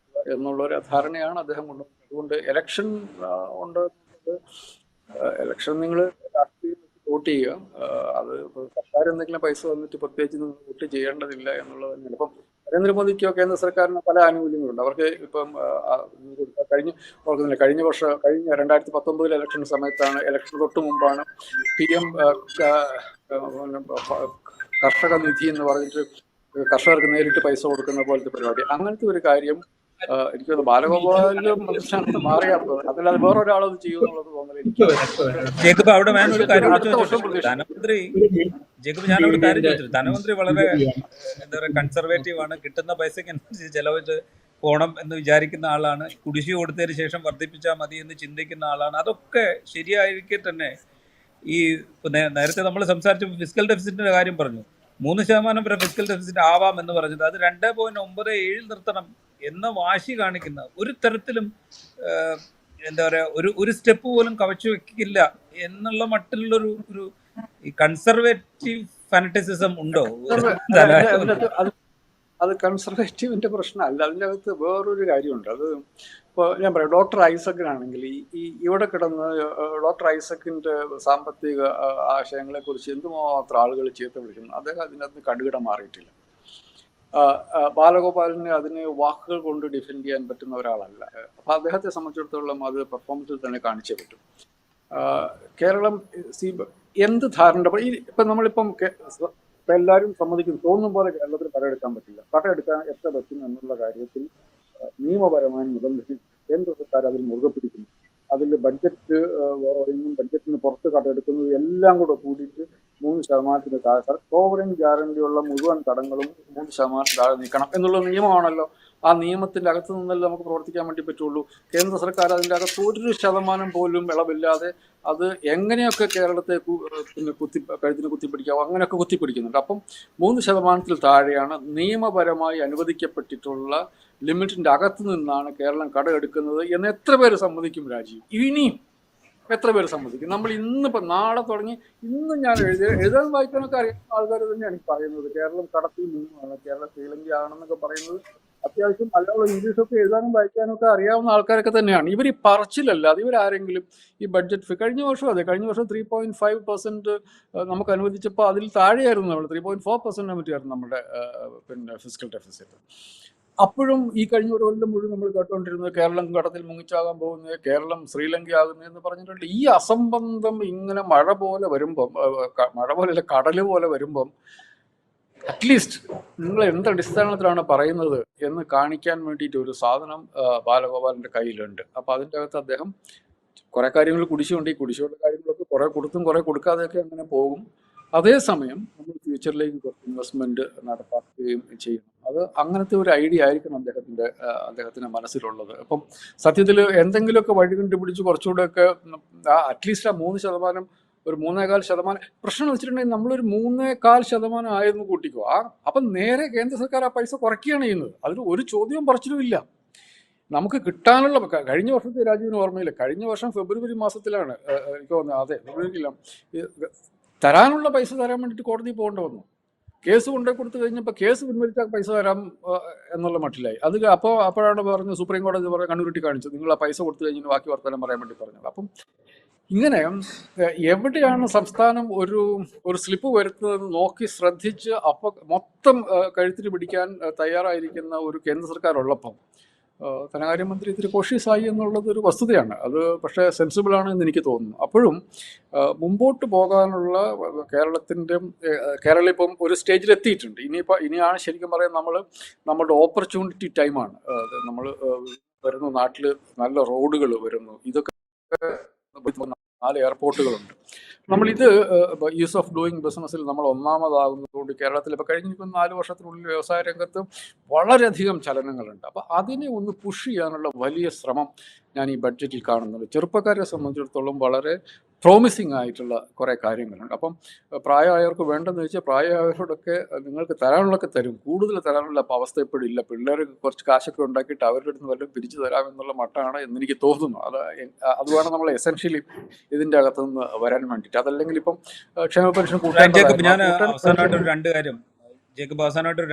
എന്നുള്ളൊരു ധാരണയാണ് അദ്ദേഹം കൊണ്ടുവന്നത്. അതുകൊണ്ട് ഇലക്ഷൻ നിങ്ങൾ രാഷ്ട്രീയം വോട്ട് ചെയ്യുക. അത് സർക്കാർ എന്തെങ്കിലും പൈസ വന്നിട്ട് പ്രത്യേകിച്ച് നിങ്ങൾ വോട്ട് ചെയ്യേണ്ടതില്ല എന്നുള്ളത് തന്നെയാണ്. ഇപ്പം നരേന്ദ്രമോദിക്കോ കേന്ദ്ര സർക്കാരിന് പല ആനുകൂല്യങ്ങളുണ്ട്. അവർക്ക് ഇപ്പം കഴിഞ്ഞ വർഷം 2019 ഇലക്ഷൻ സമയത്താണ്, ഇലക്ഷൻ തൊട്ട് മുമ്പാണ് PM കർഷക നിധി എന്ന് പറഞ്ഞിട്ട് കർഷകർക്ക് നേരിട്ട് പൈസ കൊടുക്കുന്ന പോലത്തെ പരിപാടി. അങ്ങനത്തെ ഒരു കാര്യം എനിക്ക് ബാലഗോപാലും മന്ത്രിസ്ഥാനത്ത് മാറിയാൽ അതല്ലാതെ വേറൊരാളത് ചെയ്യുമെന്നുള്ളത് തോന്നുന്നത് എനിക്ക്. ജേക്കബ് അവിടെ ഞാനൊരു കാര്യം ചോദിച്ചു. ധനമന്ത്രി വളരെ എന്താ പറയുക കൺസർവേറ്റീവ് ആണ്. കിട്ടുന്ന പൈസക്ക് അനുസരിച്ച് ചെലവിട്ട് പോകണം എന്ന് വിചാരിക്കുന്ന ആളാണ്. കുടിശ്ശിക കൊടുത്തതിന് ശേഷം വർദ്ധിപ്പിച്ചാൽ മതി എന്ന് ചിന്തിക്കുന്ന ആളാണ്. അതൊക്കെ ശരിയായിരിക്കെ തന്നെ ഈ നേരത്തെ നമ്മൾ സംസാരിച്ച ഫിസ്ക്കൽ ഡെഫിസിറ്റിന്റെ കാര്യം പറഞ്ഞു. 3% വരെ ഫിസ്ക്കൽ ഡെഫിസിറ്റ് ആവാം എന്ന് പറഞ്ഞത് അത് 2.97 നിർത്തണം എന്ന വാശി കാണിക്കുന്ന ഒരു തരത്തിലും എന്താ പറയാ ഒരു സ്റ്റെപ്പ് പോലും കവച്ചു വെക്കില്ല എന്നുള്ള മട്ടിലുള്ളൊരു ഈ കൺസർവേറ്റീവ് ഫാനറ്റിസിസം ഉണ്ടോ? അത് കൺസർവേറ്റീവിന്റെ പ്രശ്നമല്ല. അതിൻ്റെ അകത്ത് വേറൊരു കാര്യമുണ്ട്. അത് ഇപ്പോൾ ഞാൻ പറയാം, ഡോക്ടർ ഐസക്കിനാണെങ്കിൽ ഇവിടെ കിടന്ന് ഡോക്ടർ ഐസക്കിന്റെ സാമ്പത്തിക ആശയങ്ങളെ കുറിച്ച് എന്തുമാത്രം ആളുകൾ ചീത്ത വിളിക്കുന്നു. അദ്ദേഹം അതിനകത്ത് കടുകിട മാറിയിട്ടില്ല. ബാലഗോപാലിന് അതിന് വാക്കുകൾ കൊണ്ട് ഡിഫെൻഡ് ചെയ്യാൻ പറ്റുന്ന ഒരാളല്ല. അപ്പം അദ്ദേഹത്തെ സംബന്ധിച്ചിടത്തോളം അത് പെർഫോമൻസിൽ തന്നെ കാണിച്ചേ പറ്റും. കേരളം എന്ത് ധാരണ ഇപ്പം നമ്മളിപ്പം എല്ലാവരും സമ്മതിക്കും, തോന്നും പോലെ കേരളത്തിൽ കടമെടുക്കാൻ പറ്റില്ല. കടമെടുക്കാൻ എത്ര പറ്റും എന്നുള്ള കാര്യത്തിൽ നിയമപരമായ നിബന്ധന കേന്ദ്ര സർക്കാർ അതിൽ മുറുകെ പിടിക്കുന്നു. അതിൽ ബഡ്ജറ്റ് ബഡ്ജറ്റിന് പുറത്ത് കടമെടുക്കുന്നത് എല്ലാം കൂടെ കൂടിയിട്ട് 3% താഴെ, സോവറിൻ ഗ്യാരണ്ടിയുള്ള മുഴുവൻ കടങ്ങളും 3% താഴെ നീക്കണം എന്നുള്ള നിയമമാണല്ലോ. ആ നിയമത്തിൻ്റെ അകത്ത് നിന്നല്ലേ നമുക്ക് പ്രവർത്തിക്കാൻ വേണ്ടി പറ്റുള്ളൂ. കേന്ദ്ര സർക്കാർ അതിൻ്റെ അകത്ത് 1% പോലും ഇളവില്ലാതെ അത് എങ്ങനെയൊക്കെ കേരളത്തെ കഴുത്തിന് കുത്തിപ്പിടിക്കാവോ അങ്ങനെയൊക്കെ കുത്തിപ്പിടിക്കുന്നുണ്ട്. അപ്പം 3% താഴെയാണ് നിയമപരമായി അനുവദിക്കപ്പെട്ടിട്ടുള്ള ലിമിറ്റിൻ്റെ അകത്ത് നിന്നാണ് കേരളം കടമെടുക്കുന്നത് എന്ന് എത്ര പേര് സമ്മതിക്കും രാജീവ്? ഇനിയും എത്ര പേര് സമ്മതിക്കും? നമ്മൾ ഇന്നിപ്പോൾ നാളെ തുടങ്ങി ഇന്ന് ഞാൻ എഴുതാൻ വായിക്കാനൊക്കെ അറിയാവുന്ന ആൾക്കാർ തന്നെയാണ് ഈ പറയുന്നത് കേരളം കടത്തിൽ നിന്നുമാണ്, കേരളം ശ്രീലങ്ക ആണെന്നൊക്കെ പറയുന്നത്. അത്യാവശ്യം മലയാളം ഇംഗ്ലീഷൊക്കെ എഴുതാനും വായിക്കാനും ഒക്കെ അറിയാവുന്ന ആൾക്കാരൊക്കെ തന്നെയാണ്. ഇവർ ഈ പറച്ചിലല്ലാതെ ഇവരാരെങ്കിലും ഈ ബഡ്ജറ്റ് കഴിഞ്ഞ വർഷം 3.5% നമുക്ക് അനുവദിച്ചപ്പോൾ അതിൽ താഴെയായിരുന്നു. നമ്മൾ 3.4% പറ്റിയായിരുന്നു നമ്മുടെ ഫിസിക്കൽ ഡെഫിസിറ്റ്. അപ്പോഴും ഈ കഴിഞ്ഞ ഒരു കൊല്ലം മുഴുവൻ നമ്മൾ കേട്ടുകൊണ്ടിരുന്നത് കേരളം കടത്തിൽ മുങ്ങിച്ചാകാൻ പോകുന്നത്, കേരളം ശ്രീലങ്ക ആകുന്നതെന്ന് പറഞ്ഞിട്ടുണ്ട്. ഈ അസംബന്ധം ഇങ്ങനെ മഴ പോലെ വരുമ്പം, മഴ പോലെയല്ല കടൽ പോലെ വരുമ്പം, അറ്റ്ലീസ്റ്റ് നിങ്ങൾ എന്തടിസ്ഥാനത്തിലാണ് പറയുന്നത് എന്ന് കാണിക്കാൻ വേണ്ടിയിട്ട് ഒരു സാധനം ബാലഗോപാലിൻ്റെ കയ്യിലുണ്ട്. അപ്പോൾ അതിൻ്റെ അകത്ത് അദ്ദേഹം കുറേ കാര്യങ്ങൾ കുടിശ്ശിയുണ്ട്. ഈ കുടിശ്ശിയുള്ള കാര്യങ്ങളൊക്കെ കുറേ കൊടുത്തും കുറേ കൊടുക്കാതെയൊക്കെ അങ്ങനെ പോകും. അതേസമയം നമ്മൾ ഫ്യൂച്ചറിലേക്ക് കുറച്ച് ഇൻവെസ്റ്റ്മെൻറ്റ് നടപ്പാക്കുകയും ചെയ്യണം. അത് അങ്ങനത്തെ ഒരു ഐഡിയ ആയിരിക്കണം അദ്ദേഹത്തിൻ്റെ മനസ്സിലുള്ളത്. അപ്പം സത്യത്തിൽ എന്തെങ്കിലുമൊക്കെ വഴി കണ്ടുപിടിച്ച് കുറച്ചുകൂടെയൊക്കെ അറ്റ്ലീസ്റ്റ് ആ 3%, ഒരു 3.25% പ്രശ്നം വെച്ചിട്ടുണ്ടെങ്കിൽ നമ്മളൊരു 3.25% ആയിരുന്നു കൂട്ടിക്കോ. അപ്പം നേരെ കേന്ദ്ര സർക്കാർ ആ പൈസ കുറയ്ക്കുകയാണ് ചെയ്യുന്നത്. അതിൽ ഒരു ചോദ്യവും പറച്ചിലും ഇല്ല. നമുക്ക് കിട്ടാനുള്ള കഴിഞ്ഞ വർഷത്തെ രാജീവിന് ഓർമ്മയില്ല, കഴിഞ്ഞ വർഷം ഫെബ്രുവരി മാസത്തിലാണ് എനിക്ക് തോന്നുന്നത്, അതെ ഫെബ്രുവരിയില്ല, തരാനുള്ള പൈസ തരാൻ വേണ്ടിയിട്ട് കോടതി പോകേണ്ടി വന്നു. കേസ് കൊണ്ടുപോയി കൊടുത്തു കഴിഞ്ഞപ്പോൾ കേസ് പിൻവലിച്ചാൽ പൈസ തരാം എന്നുള്ള മട്ടിലായി. അപ്പോഴാണ് പറഞ്ഞത്, സുപ്രീം കോടതി കണ്ണുരുട്ടി കാണിച്ചത്, നിങ്ങൾ ആ പൈസ കൊടുത്തു കഴിഞ്ഞാൽ ബാക്കി വർത്തമാനം പറയാൻ വേണ്ടി പറഞ്ഞത്. അപ്പം ഇങ്ങനെ എവിടെയാണ് സംസ്ഥാനം ഒരു സ്ലിപ്പ് വരുത്തുന്നത് നോക്കി ശ്രദ്ധിച്ച് അപ്പോൾ മൊത്തം കഴുത്തിന് പിടിക്കാൻ തയ്യാറായിരിക്കുന്ന ഒരു കേന്ദ്ര സർക്കാർ ഉള്ളപ്പം ധനകാര്യമന്ത്രി ഇത്തിരി കോഷ്യസായി എന്നുള്ളത് ഒരു വസ്തുതയാണ്. അത് പക്ഷേ സെൻസിബിളാണ് എന്ന് എനിക്ക് തോന്നുന്നു. അപ്പോഴും മുമ്പോട്ട് പോകാനുള്ള കേരളം ഇപ്പം ഒരു സ്റ്റേജിൽ എത്തിയിട്ടുണ്ട്. ഇനിയാണ് ശരിക്കും പറയാൻ നമ്മളുടെ ഓപ്പർച്യൂണിറ്റി ടൈമാണ്. നമ്മൾ വരുന്നു, നാട്ടിൽ നല്ല റോഡുകൾ വരുന്നു, ഇതൊക്കെ 4 എയർപോർട്ടുകളുണ്ട്. നമ്മളിത് ഈസ് ഓഫ് ഡൂയിങ് ബിസിനസ്സിൽ നമ്മൾ ഒന്നാമതാകുന്നതുകൊണ്ട് കേരളത്തിൽ ഇപ്പോൾ കഴിഞ്ഞ 4 വർഷത്തിനുള്ളിൽ വ്യവസായ രംഗത്ത് വളരെയധികം ചലനങ്ങളുണ്ട്. അപ്പോൾ അതിനെ ഒന്ന് പുഷ് ചെയ്യാനുള്ള വലിയ ശ്രമം ഞാൻ ഈ ബഡ്ജറ്റിൽ കാണുന്നുണ്ട്. ചെറുപ്പക്കാരെ സംബന്ധിച്ചിടത്തോളം വളരെ പ്രോമിസിങ് ആയിട്ടുള്ള കുറേ കാര്യങ്ങളുണ്ട്. അപ്പം പ്രായമായവർക്ക് വേണ്ടെന്ന് വെച്ചാൽ പ്രായമായവരോടൊക്കെ നിങ്ങൾക്ക് തരാനുള്ളതൊക്കെ തരും, കൂടുതൽ തരാനുള്ള അവസ്ഥ എപ്പോഴും ഇല്ല. പിള്ളേർ കുറച്ച് കാശൊക്കെ ഉണ്ടാക്കിയിട്ട് അവരുടെ അടുത്ത് വല്ലതും പിരിച്ചു തരാമെന്നുള്ള മട്ടാണ് എന്നെനിക്ക് തോന്നുന്നു. അതുമാണ് നമ്മൾ എസെൻഷ്യലി ഇതിൻ്റെ അകത്തുനിന്ന് വരാൻ വേണ്ടിയിട്ട്. അതല്ലെങ്കിൽ ഇപ്പം ക്ഷേമ പെൻഷൻ അവസാനമായിട്ട് ഒരു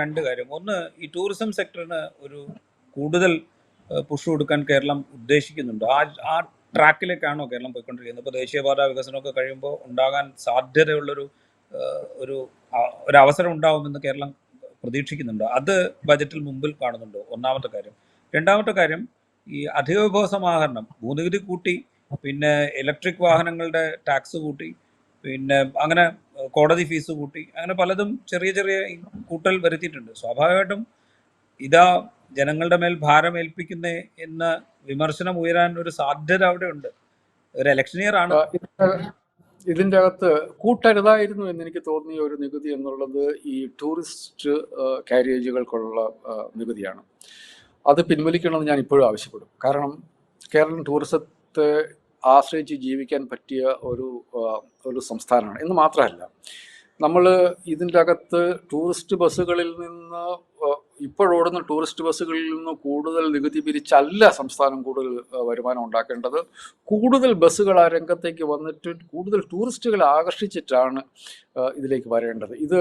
രണ്ട് കാര്യം. ഒന്ന്, ഈ ടൂറിസം സെക്ടറിന് ഒരു കൂടുതൽ പുഷ് കൊടുക്കാൻ കേരളം ഉദ്ദേശിക്കുന്നുണ്ട്. ആ ട്രാക്കിലേക്കാണോ കേരളം പോയിക്കൊണ്ടിരിക്കുന്നത്? ഇപ്പോൾ ദേശീയപാത വികസനമൊക്കെ കഴിയുമ്പോൾ ഉണ്ടാകാൻ സാധ്യതയുള്ളൊരു ഒരു അവസരം ഉണ്ടാവുമെന്ന് കേരളം പ്രതീക്ഷിക്കുന്നുണ്ടോ? അത് ബജറ്റിൽ മുമ്പിൽ കാണുന്നുണ്ടോ? ഒന്നാമത്തെ കാര്യം. രണ്ടാമത്തെ കാര്യം, ഈ അധിക വിഭവ സമാഹരണം, ഭൂനികുതി കൂട്ടി, പിന്നെ ഇലക്ട്രിക് വാഹനങ്ങളുടെ ടാക്സ് കൂട്ടി, പിന്നെ അങ്ങനെ കോടതി ഫീസ് കൂട്ടി, അങ്ങനെ പലതും ചെറിയ ചെറിയ കൂട്ടൽ വരുത്തിയിട്ടുണ്ട്. സ്വാഭാവികമായിട്ടും ഇതാ ജനങ്ങളുടെ മേൽ ഭാരം ഏൽപ്പിക്കുന്നേ എന്ന വിമർശനം ഉയരാൻ ഒരു സാധ്യത അവിടെ ഉണ്ട്. ഒരു ഇലക്ഷൻ ഇയർ ആണ്. ഇതിൻ്റെ അകത്ത് കൂട്ടരുതായിരുന്നു എന്നെനിക്ക് തോന്നിയ ഒരു നികുതി എന്നുള്ളത് ഈ ടൂറിസ്റ്റ് കാരിയേജുകൾക്കുള്ള നികുതിയാണ്. അത് പിൻവലിക്കണമെന്ന് ഞാൻ ഇപ്പോഴും ആവശ്യപ്പെടും. കാരണം കേരളം ടൂറിസത്തെ ആശ്രയിച്ച് ജീവിക്കാൻ പറ്റിയ ഒരു സംസ്ഥാനമാണ് എന്ന് മാത്രമല്ല, നമ്മൾ ഇതിൻ്റെ അകത്ത് ടൂറിസ്റ്റ് ബസ്സുകളിൽ നിന്ന് ഇപ്പോഴോടുന്ന ടൂറിസ്റ്റ് ബസ്സുകളിൽ നിന്ന് കൂടുതൽ നികുതി പിരിച്ചല്ല സംസ്ഥാനം കൂടുതൽ വരുമാനം ഉണ്ടാക്കേണ്ടത്. കൂടുതൽ ബസ്സുകൾ ആ രംഗത്തേക്ക് വന്നിട്ട് കൂടുതൽ ടൂറിസ്റ്റുകളെ ആകർഷിച്ചിട്ടാണ് ഇതിലേക്ക് വരേണ്ടത്. ഇത്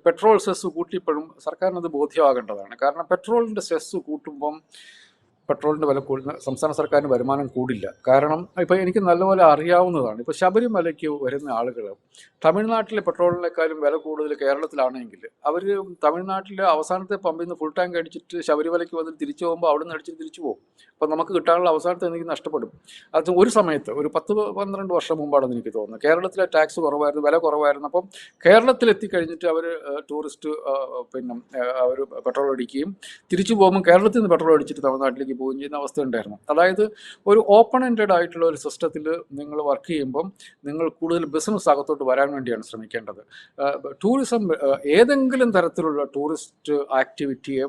പെട്രോൾ സെസ് കൂട്ടിയപ്പോഴും സർക്കാരിനത് ബോധ്യമാകേണ്ടതാണ്. കാരണം പെട്രോളിൻ്റെ സെസ് കൂട്ടുമ്പം പെട്രോളിൻ്റെ വില കൂടുന്ന സംസ്ഥാന സർക്കാരിന് വരുമാനം കൂടില്ല. കാരണം ഇപ്പോൾ എനിക്ക് നല്ലപോലെ അറിയാവുന്നതാണ്, ഇപ്പോൾ ശബരിമലയ്ക്ക് വരുന്ന ആളുകൾ തമിഴ്നാട്ടിലെ പെട്രോളിനേക്കാളും വില കൂടുതൽ കേരളത്തിലാണെങ്കിൽ അവർ തമിഴ്നാട്ടിലെ അവസാനത്തെ പമ്പിൽ നിന്ന് ഫുൾ ടാങ്ക് അടിച്ചിട്ട് ശബരിമലയ്ക്ക് വന്നിട്ട് തിരിച്ചു പോകുമ്പോൾ അവിടെ നിന്ന് അടിച്ചിട്ട് തിരിച്ചു പോകും. അപ്പോൾ നമുക്ക് കിട്ടാനുള്ള അവസാനത്തെ എനിക്ക് നഷ്ടപ്പെടും. അത് ഒരു സമയത്ത് ഒരു 10-12 വർഷം മുമ്പാണെന്ന് എനിക്ക് തോന്നുന്നത് കേരളത്തിലെ ടാക്സ് കുറവായിരുന്നു, വില കുറവായിരുന്നു. അപ്പം കേരളത്തിലെത്തിക്കഴിഞ്ഞിട്ട് അവർ ടൂറിസ്റ്റ് അവർ പെട്രോൾ അടിക്കുകയും തിരിച്ചു പോകുമ്പോൾ കേരളത്തിൽ നിന്ന് പെട്രോൾ അടിച്ചിട്ട് തമിഴ്നാട്ടിലേക്ക് ജയിലിലേക്ക് പോവുകയും ചെയ്യുന്ന അവസ്ഥ ഉണ്ടായിരുന്നു. അതായത് ഒരു ഓപ്പൺ എൻഡഡ് ആയിട്ടുള്ള ഒരു സിസ്റ്റത്തിൽ നിങ്ങൾ വർക്ക് ചെയ്യുമ്പം നിങ്ങൾ കൂടുതൽ ബിസിനസ് അകത്തോട്ട് വരാൻ വേണ്ടിയാണ് ശ്രമിക്കേണ്ടത്. ടൂറിസം ഏതെങ്കിലും തരത്തിലുള്ള ടൂറിസ്റ്റ് ആക്ടിവിറ്റിയെ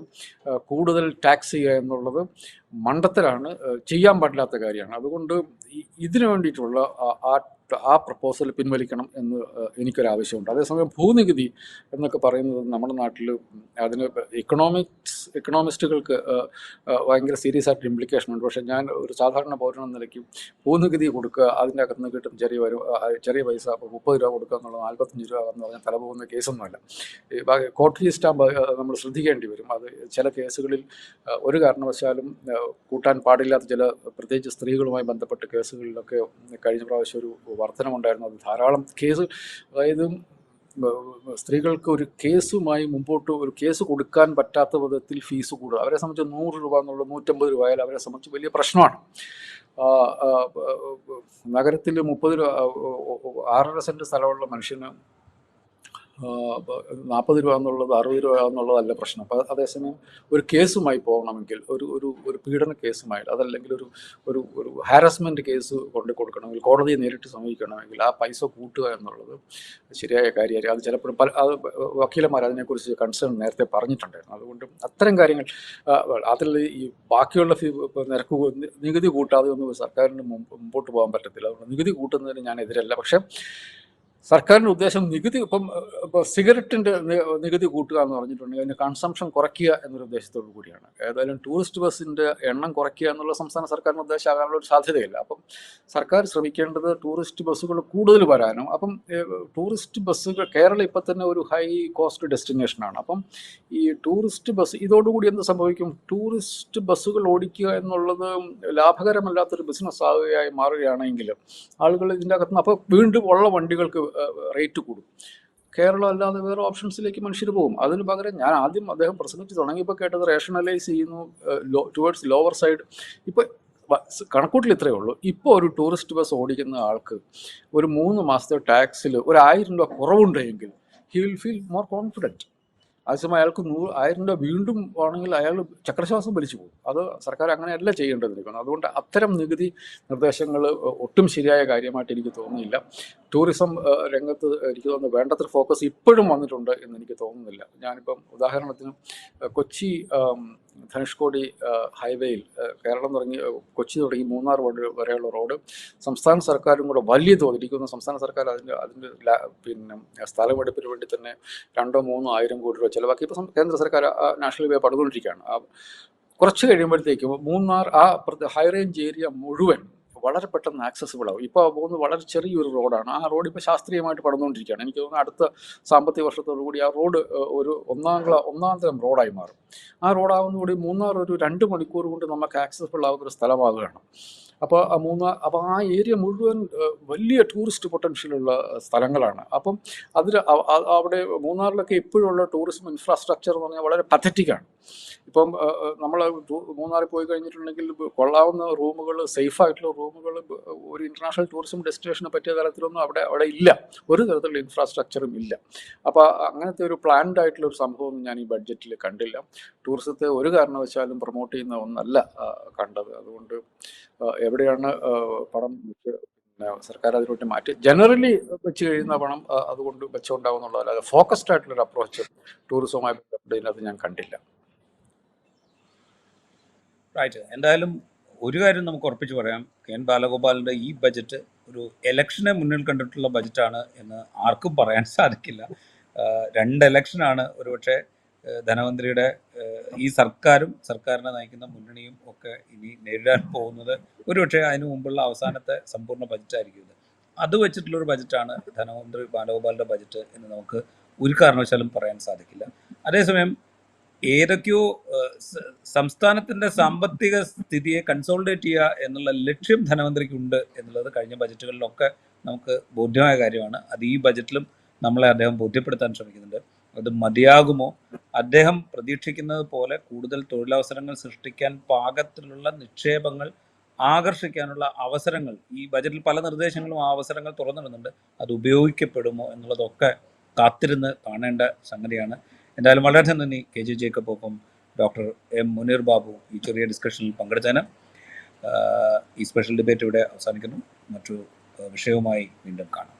കൂടുതൽ ടാക്സ് ചെയ്യുക എന്നുള്ളത് മണ്ടത്തരാണ്, ചെയ്യാൻ പാടില്ലാത്ത കാര്യമാണ്. അതുകൊണ്ട് ഇതിനു വേണ്ടിയിട്ടുള്ള ആ പ്രപ്പോസൽ പിൻവലിക്കണം എന്ന് എനിക്കൊരാവശ്യമുണ്ട്. അതേസമയം ഭൂനികുതി എന്നൊക്കെ പറയുന്നത് നമ്മുടെ നാട്ടിൽ അതിന് എക്കണോമിസ്റ്റുകൾക്ക് ഭയങ്കര സീരിയസ് ആയിട്ട് ഇംപ്ലിക്കേഷൻ ഉണ്ട്. പക്ഷേ ഞാൻ ഒരു സാധാരണ പൗരനെന്ന നിലയ്ക്ക് ഭൂനികുതി കൊടുക്കുക, അതിൻ്റെ അകത്ത് നിന്ന് കിട്ടും ചെറിയ പൈസ, അപ്പോൾ 30 രൂപ കൊടുക്കുക എന്നുള്ളത് 45 രൂപ എന്ന് പറഞ്ഞാൽ തലപോകുന്ന കേസൊന്നുമല്ല. കോട്ടറി സ്റ്റാമ്പ് നമ്മൾ ശ്രദ്ധിക്കേണ്ടി വരും. അത് ചില കേസുകളിൽ ഒരു കാരണവശാലും കൂട്ടാൻ പാടില്ലാത്ത ചില പ്രത്യേകിച്ച് സ്ത്രീകളുമായി ബന്ധപ്പെട്ട കേസുകളിലൊക്കെ കഴിഞ്ഞ പ്രാവശ്യം ഒരു വർധനമുണ്ടായിരുന്നു. അത് ധാരാളം കേസ്, അതായത് സ്ത്രീകൾക്ക് ഒരു കേസുമായി മുമ്പോട്ട് ഒരു കേസ് കൊടുക്കാൻ പറ്റാത്ത വിധത്തിൽ ഫീസ് കൂടുക. അവരെ സംബന്ധിച്ച് 100 രൂപ എന്നുള്ളത് 150 രൂപ ആയാലും അവരെ സംബന്ധിച്ച് വലിയ പ്രശ്നമാണ്. നഗരത്തിൽ 30 രൂപ 6.5 സെൻറ്റ് സ്ഥലമുള്ള മനുഷ്യന് 40 രൂപ എന്നുള്ളത് 60 രൂപ എന്നുള്ളതല്ല പ്രശ്നം. അപ്പോൾ അതേസമയം ഒരു കേസുമായി പോകണമെങ്കിൽ ഒരു പീഡന കേസുമായി, അതല്ലെങ്കിൽ ഒരു ഹാരസ്മെൻറ്റ് കേസ് കൊടുക്കണമെങ്കിൽ, കോടതിയെ നേരിട്ട് സമീപിക്കണമെങ്കിൽ ആ പൈസ കൂട്ടുക എന്നുള്ളത് ശരിയായ കാര്യമായി. അത് ചിലപ്പോഴും വക്കീലന്മാർ അതിനെക്കുറിച്ച് കൺസേൺ നേരത്തെ പറഞ്ഞിട്ടുണ്ടായിരുന്നു. അതുകൊണ്ട് അത്തരം കാര്യങ്ങൾ അതിൽ ഈ ബാക്കിയുള്ള നികുതി കൂട്ടാതെ ഒന്നും സർക്കാരിന് മുമ്പോട്ട് പോകാൻ പറ്റത്തില്ല. അതുകൊണ്ട് നികുതി കൂട്ടുന്നതിന് ഞാൻ എതിരല്ല. പക്ഷേ സർക്കാരിൻ്റെ ഉദ്ദേശം നികുതി ഇപ്പോൾ സിഗരറ്റിൻ്റെ നികുതി കൂട്ടുക എന്ന് പറഞ്ഞിട്ടുണ്ടെങ്കിൽ അതിൻ്റെ കൺസംഷൻ കുറയ്ക്കുക എന്നൊരു ഉദ്ദേശത്തോടു കൂടിയാണ്. ഏതായാലും ടൂറിസ്റ്റ് ബസ്സിൻ്റെ എണ്ണം കുറയ്ക്കുക എന്നുള്ള സംസ്ഥാന സർക്കാരിൻ്റെ ഉദ്ദേശമാകാനുള്ള ഒരു സാധ്യതയില്ല. അപ്പം സർക്കാർ ശ്രമിക്കേണ്ടത് ടൂറിസ്റ്റ് ബസ്സുകൾ കൂടുതൽ വരാനും, അപ്പം ടൂറിസ്റ്റ് ബസ്സുകൾ കേരളം ഇപ്പം തന്നെ ഒരു ഹൈ കോസ്റ്റ് ഡെസ്റ്റിനേഷനാണ്. അപ്പം ഈ ടൂറിസ്റ്റ് ബസ് ഇതോടുകൂടി എന്ത് സംഭവിക്കും? ടൂറിസ്റ്റ് ബസ്സുകൾ ഓടിക്കുക എന്നുള്ളത് ലാഭകരമല്ലാത്തൊരു ബിസിനസ് ആവുകയായി മാറുകയാണെങ്കിൽ ആളുകൾ ഇതിൻ്റെ അകത്തുനിന്ന് അപ്പോൾ വീണ്ടും ഉള്ള വണ്ടികൾക്ക് റേറ്റ് കൂടും. കേരളം അല്ലാതെ വേറെ ഓപ്ഷൻസിലേക്ക് മനുഷ്യർ പോകും. അതിന് പകരം ഞാൻ ആദ്യം അദ്ദേഹം പ്രസംഗിച്ച് തുടങ്ങിയപ്പോൾ കേട്ടത് റേഷണലൈസ് ചെയ്യുന്നു ടുവേർഡ്സ് ലോവർ സൈഡ്. ഇപ്പോൾ കണക്കൂട്ടിൽ ഇത്രയേ ഉള്ളൂ. ഇപ്പോൾ ഒരു ടൂറിസ്റ്റ് ബസ് ഓടിക്കുന്ന ആൾക്ക് ഒരു 3 മാസത്തെ ടാക്സിൽ ഒരു 1000 രൂപ കുറവുണ്ടെങ്കിൽ he will feel more confident. അതേസമയം അയാൾക്ക് 1000 രൂപ വീണ്ടും ആണെങ്കിൽ അയാൾ ചക്രശ്വാസം വലിച്ചു പോകും. അത് സർക്കാർ അങ്ങനെയല്ല ചെയ്യേണ്ടതിരിക്കുന്നു. അതുകൊണ്ട് അത്തരം നികുതി നിർദ്ദേശങ്ങൾ ഒട്ടും ശരിയായ കാര്യമായിട്ട് എനിക്ക് തോന്നുന്നില്ല. ടൂറിസം രംഗത്ത് എനിക്ക് തോന്നുന്നു വേണ്ടത്ര ഫോക്കസ് ഇപ്പോഴും വന്നിട്ടുണ്ട് എന്ന് എനിക്ക് തോന്നുന്നില്ല. ഞാനിപ്പം ഉദാഹരണത്തിന് കൊച്ചി ധനുഷ്കോടി ഹൈവേയിൽ കേരളം തുടങ്ങി കൊച്ചി തുടങ്ങി മൂന്നാർ വരെയുള്ള റോഡ് സംസ്ഥാന സർക്കാരും കൂടെ വലിയ തോതിൽ ഇരിക്കുന്ന സംസ്ഥാന സർക്കാർ അതിൻ്റെ സ്ഥലമെടുപ്പിന് വേണ്ടി തന്നെ 2-3 ആയിരം കോടി രൂപ ചിലവാക്കി ഇപ്പോൾ കേന്ദ്ര സർക്കാർ നാഷണൽ ഹൈവേ പണിതുകൊണ്ടിരിക്കുകയാണ്. കുറച്ച് കഴിയുമ്പോഴത്തേക്കും മൂന്നാർ ഹൈ റേഞ്ച് ഏരിയ മുഴുവൻ വളരെ പെട്ടെന്ന് ആക്സസിബിൾ ആവും. ഇപ്പോൾ പോകുന്നത് വളരെ ചെറിയൊരു റോഡാണ്. ആ റോഡ് ഇപ്പോൾ ശാസ്ത്രീയമായിട്ട് പണിതുകൊണ്ടിരിക്കുകയാണ്. എനിക്ക് തോന്നുന്നു അടുത്ത സാമ്പത്തിക വർഷത്തോടു കൂടി ആ റോഡ് ഒരു ഒന്നാം തരം റോഡായി മാറും. ആ റോഡാവുന്നതോടെ മൂന്നാർ ഒരു 2 മണിക്കൂർ കൊണ്ട് നമുക്ക് ആക്സസിബിൾ ആവുന്നൊരു സ്ഥലമാവുകയാണ്. അപ്പോൾ ആ ഏരിയ മുഴുവൻ വലിയ ടൂറിസ്റ്റ് പൊട്ടൻഷ്യലുള്ള സ്ഥലങ്ങളാണ്. അപ്പം അവിടെ മൂന്നാറിലൊക്കെ ഇപ്പോഴുള്ള ടൂറിസം ഇൻഫ്രാസ്ട്രക്ചർ എന്ന് പറഞ്ഞാൽ വളരെ പത്തറ്റിക്കാണ്. ഇപ്പം നമ്മൾ മൂന്നാറിൽ പോയി കഴിഞ്ഞിട്ടുണ്ടെങ്കിൽ കൊള്ളാവുന്ന റൂമുകൾ, സേഫായിട്ടുള്ള റൂമുകൾ ഒരു ഇൻ്റർനാഷണൽ ടൂറിസം ഡെസ്റ്റിനേഷനെ പറ്റിയ തരത്തിലൊന്നും അവിടെ ഇല്ല. ഒരു തരത്തിലുള്ള ഇൻഫ്രാസ്ട്രക്ചറും ഇല്ല. അപ്പോൾ അങ്ങനത്തെ ഒരു പ്ലാൻഡ് ആയിട്ടുള്ള ഒരു സംഭവം ഞാൻ ഈ ബഡ്ജറ്റിൽ കണ്ടില്ല. ടൂറിസത്തെ ഒരു കാരണവശാലും പ്രൊമോട്ട് ചെയ്യുന്ന ഒന്നല്ല കണ്ടത്. അതുകൊണ്ട് എവിടെയാണ് പണം സർക്കാർ അതിലോട്ട് മാറ്റി ജനറലി വെച്ച് കഴിയുന്ന പണം അതുകൊണ്ട് വെച്ചുകൊണ്ടാവുന്നുള്ളതല്ല, അത് ഫോക്കസ്ഡ് ആയിട്ടുള്ളൊരു അപ്രോച്ച് ടൂറിസവുമായി ബന്ധപ്പെട്ടതിനകത്ത് ഞാൻ കണ്ടില്ല. റൈറ്റ്. എന്തായാലും ഒരു കാര്യം നമുക്ക് ഉറപ്പിച്ച് പറയാം, കെ.എൻ. ബാലഗോപാലിൻ്റെ ഈ ബജറ്റ് ഒരു ഇലക്ഷനെ മുന്നിൽ കണ്ടിട്ടുള്ള ബജറ്റാണ് എന്ന് ആർക്കും പറയാൻ സാധിക്കില്ല. 2 ഇലക്ഷനാണ് ഒരുപക്ഷെ ധനമന്ത്രിയുടെ ഈ സർക്കാരിനെ നയിക്കുന്ന മുന്നണിയും ഒക്കെ ഇനി നേരിടാൻ പോകുന്നത്. ഒരുപക്ഷെ അതിനു മുമ്പുള്ള അവസാനത്തെ സമ്പൂർണ്ണ ബജറ്റായിരിക്കും ഇത്. അത് വെച്ചിട്ടുള്ളൊരു ബജറ്റാണ് ധനമന്ത്രി ബാലഗോപാലിൻ്റെ ബജറ്റ് എന്ന് നമുക്ക് ഒരു കാരണവശാലും പറയാൻ സാധിക്കില്ല. അതേസമയം ഏതൊക്കെയോ സംസ്ഥാനത്തിൻ്റെ സാമ്പത്തിക സ്ഥിതിയെ കൺസോളിഡേറ്റ് ചെയ്യുക എന്നുള്ള ലക്ഷ്യം ധനമന്ത്രിക്കുണ്ട് എന്നുള്ളത് കഴിഞ്ഞ ബജറ്റുകളിലൊക്കെ നമുക്ക് ബോധ്യമായ കാര്യമാണ്. അത് ഈ ബജറ്റിലും നമ്മളെ അദ്ദേഹം ബോധ്യപ്പെടുത്താൻ ശ്രമിക്കുന്നുണ്ട്. അത് മതിയാകുമോ? അദ്ദേഹം പ്രതീക്ഷിക്കുന്നത് പോലെ കൂടുതൽ തൊഴിലവസരങ്ങൾ സൃഷ്ടിക്കാൻ പാകത്തിലുള്ള നിക്ഷേപങ്ങൾ ആകർഷിക്കാനുള്ള അവസരങ്ങൾ ഈ ബജറ്റിൽ പല നിർദ്ദേശങ്ങളും ആ അവസരങ്ങൾ തുറന്നിടുന്നുണ്ട്. അത് ഉപയോഗിക്കപ്പെടുമോ എന്നുള്ളതൊക്കെ കാത്തിരുന്ന് കാണേണ്ട സംഗതിയാണ്. എന്തായാലും വളരെ നന്ദി കെ.ജെ. ജേക്കബ് ഒപ്പം ഡോക്ടർ എം മുനീർ ബാബു ഈ ചെറിയ ഡിസ്കഷനിൽ പങ്കെടുത്തതിന്. ഈ സ്പെഷ്യൽ ഡിബേറ്റ് ഇവിടെ അവസാനിക്കുന്നു. മറ്റു വിഷയവുമായി വീണ്ടും കാണാം.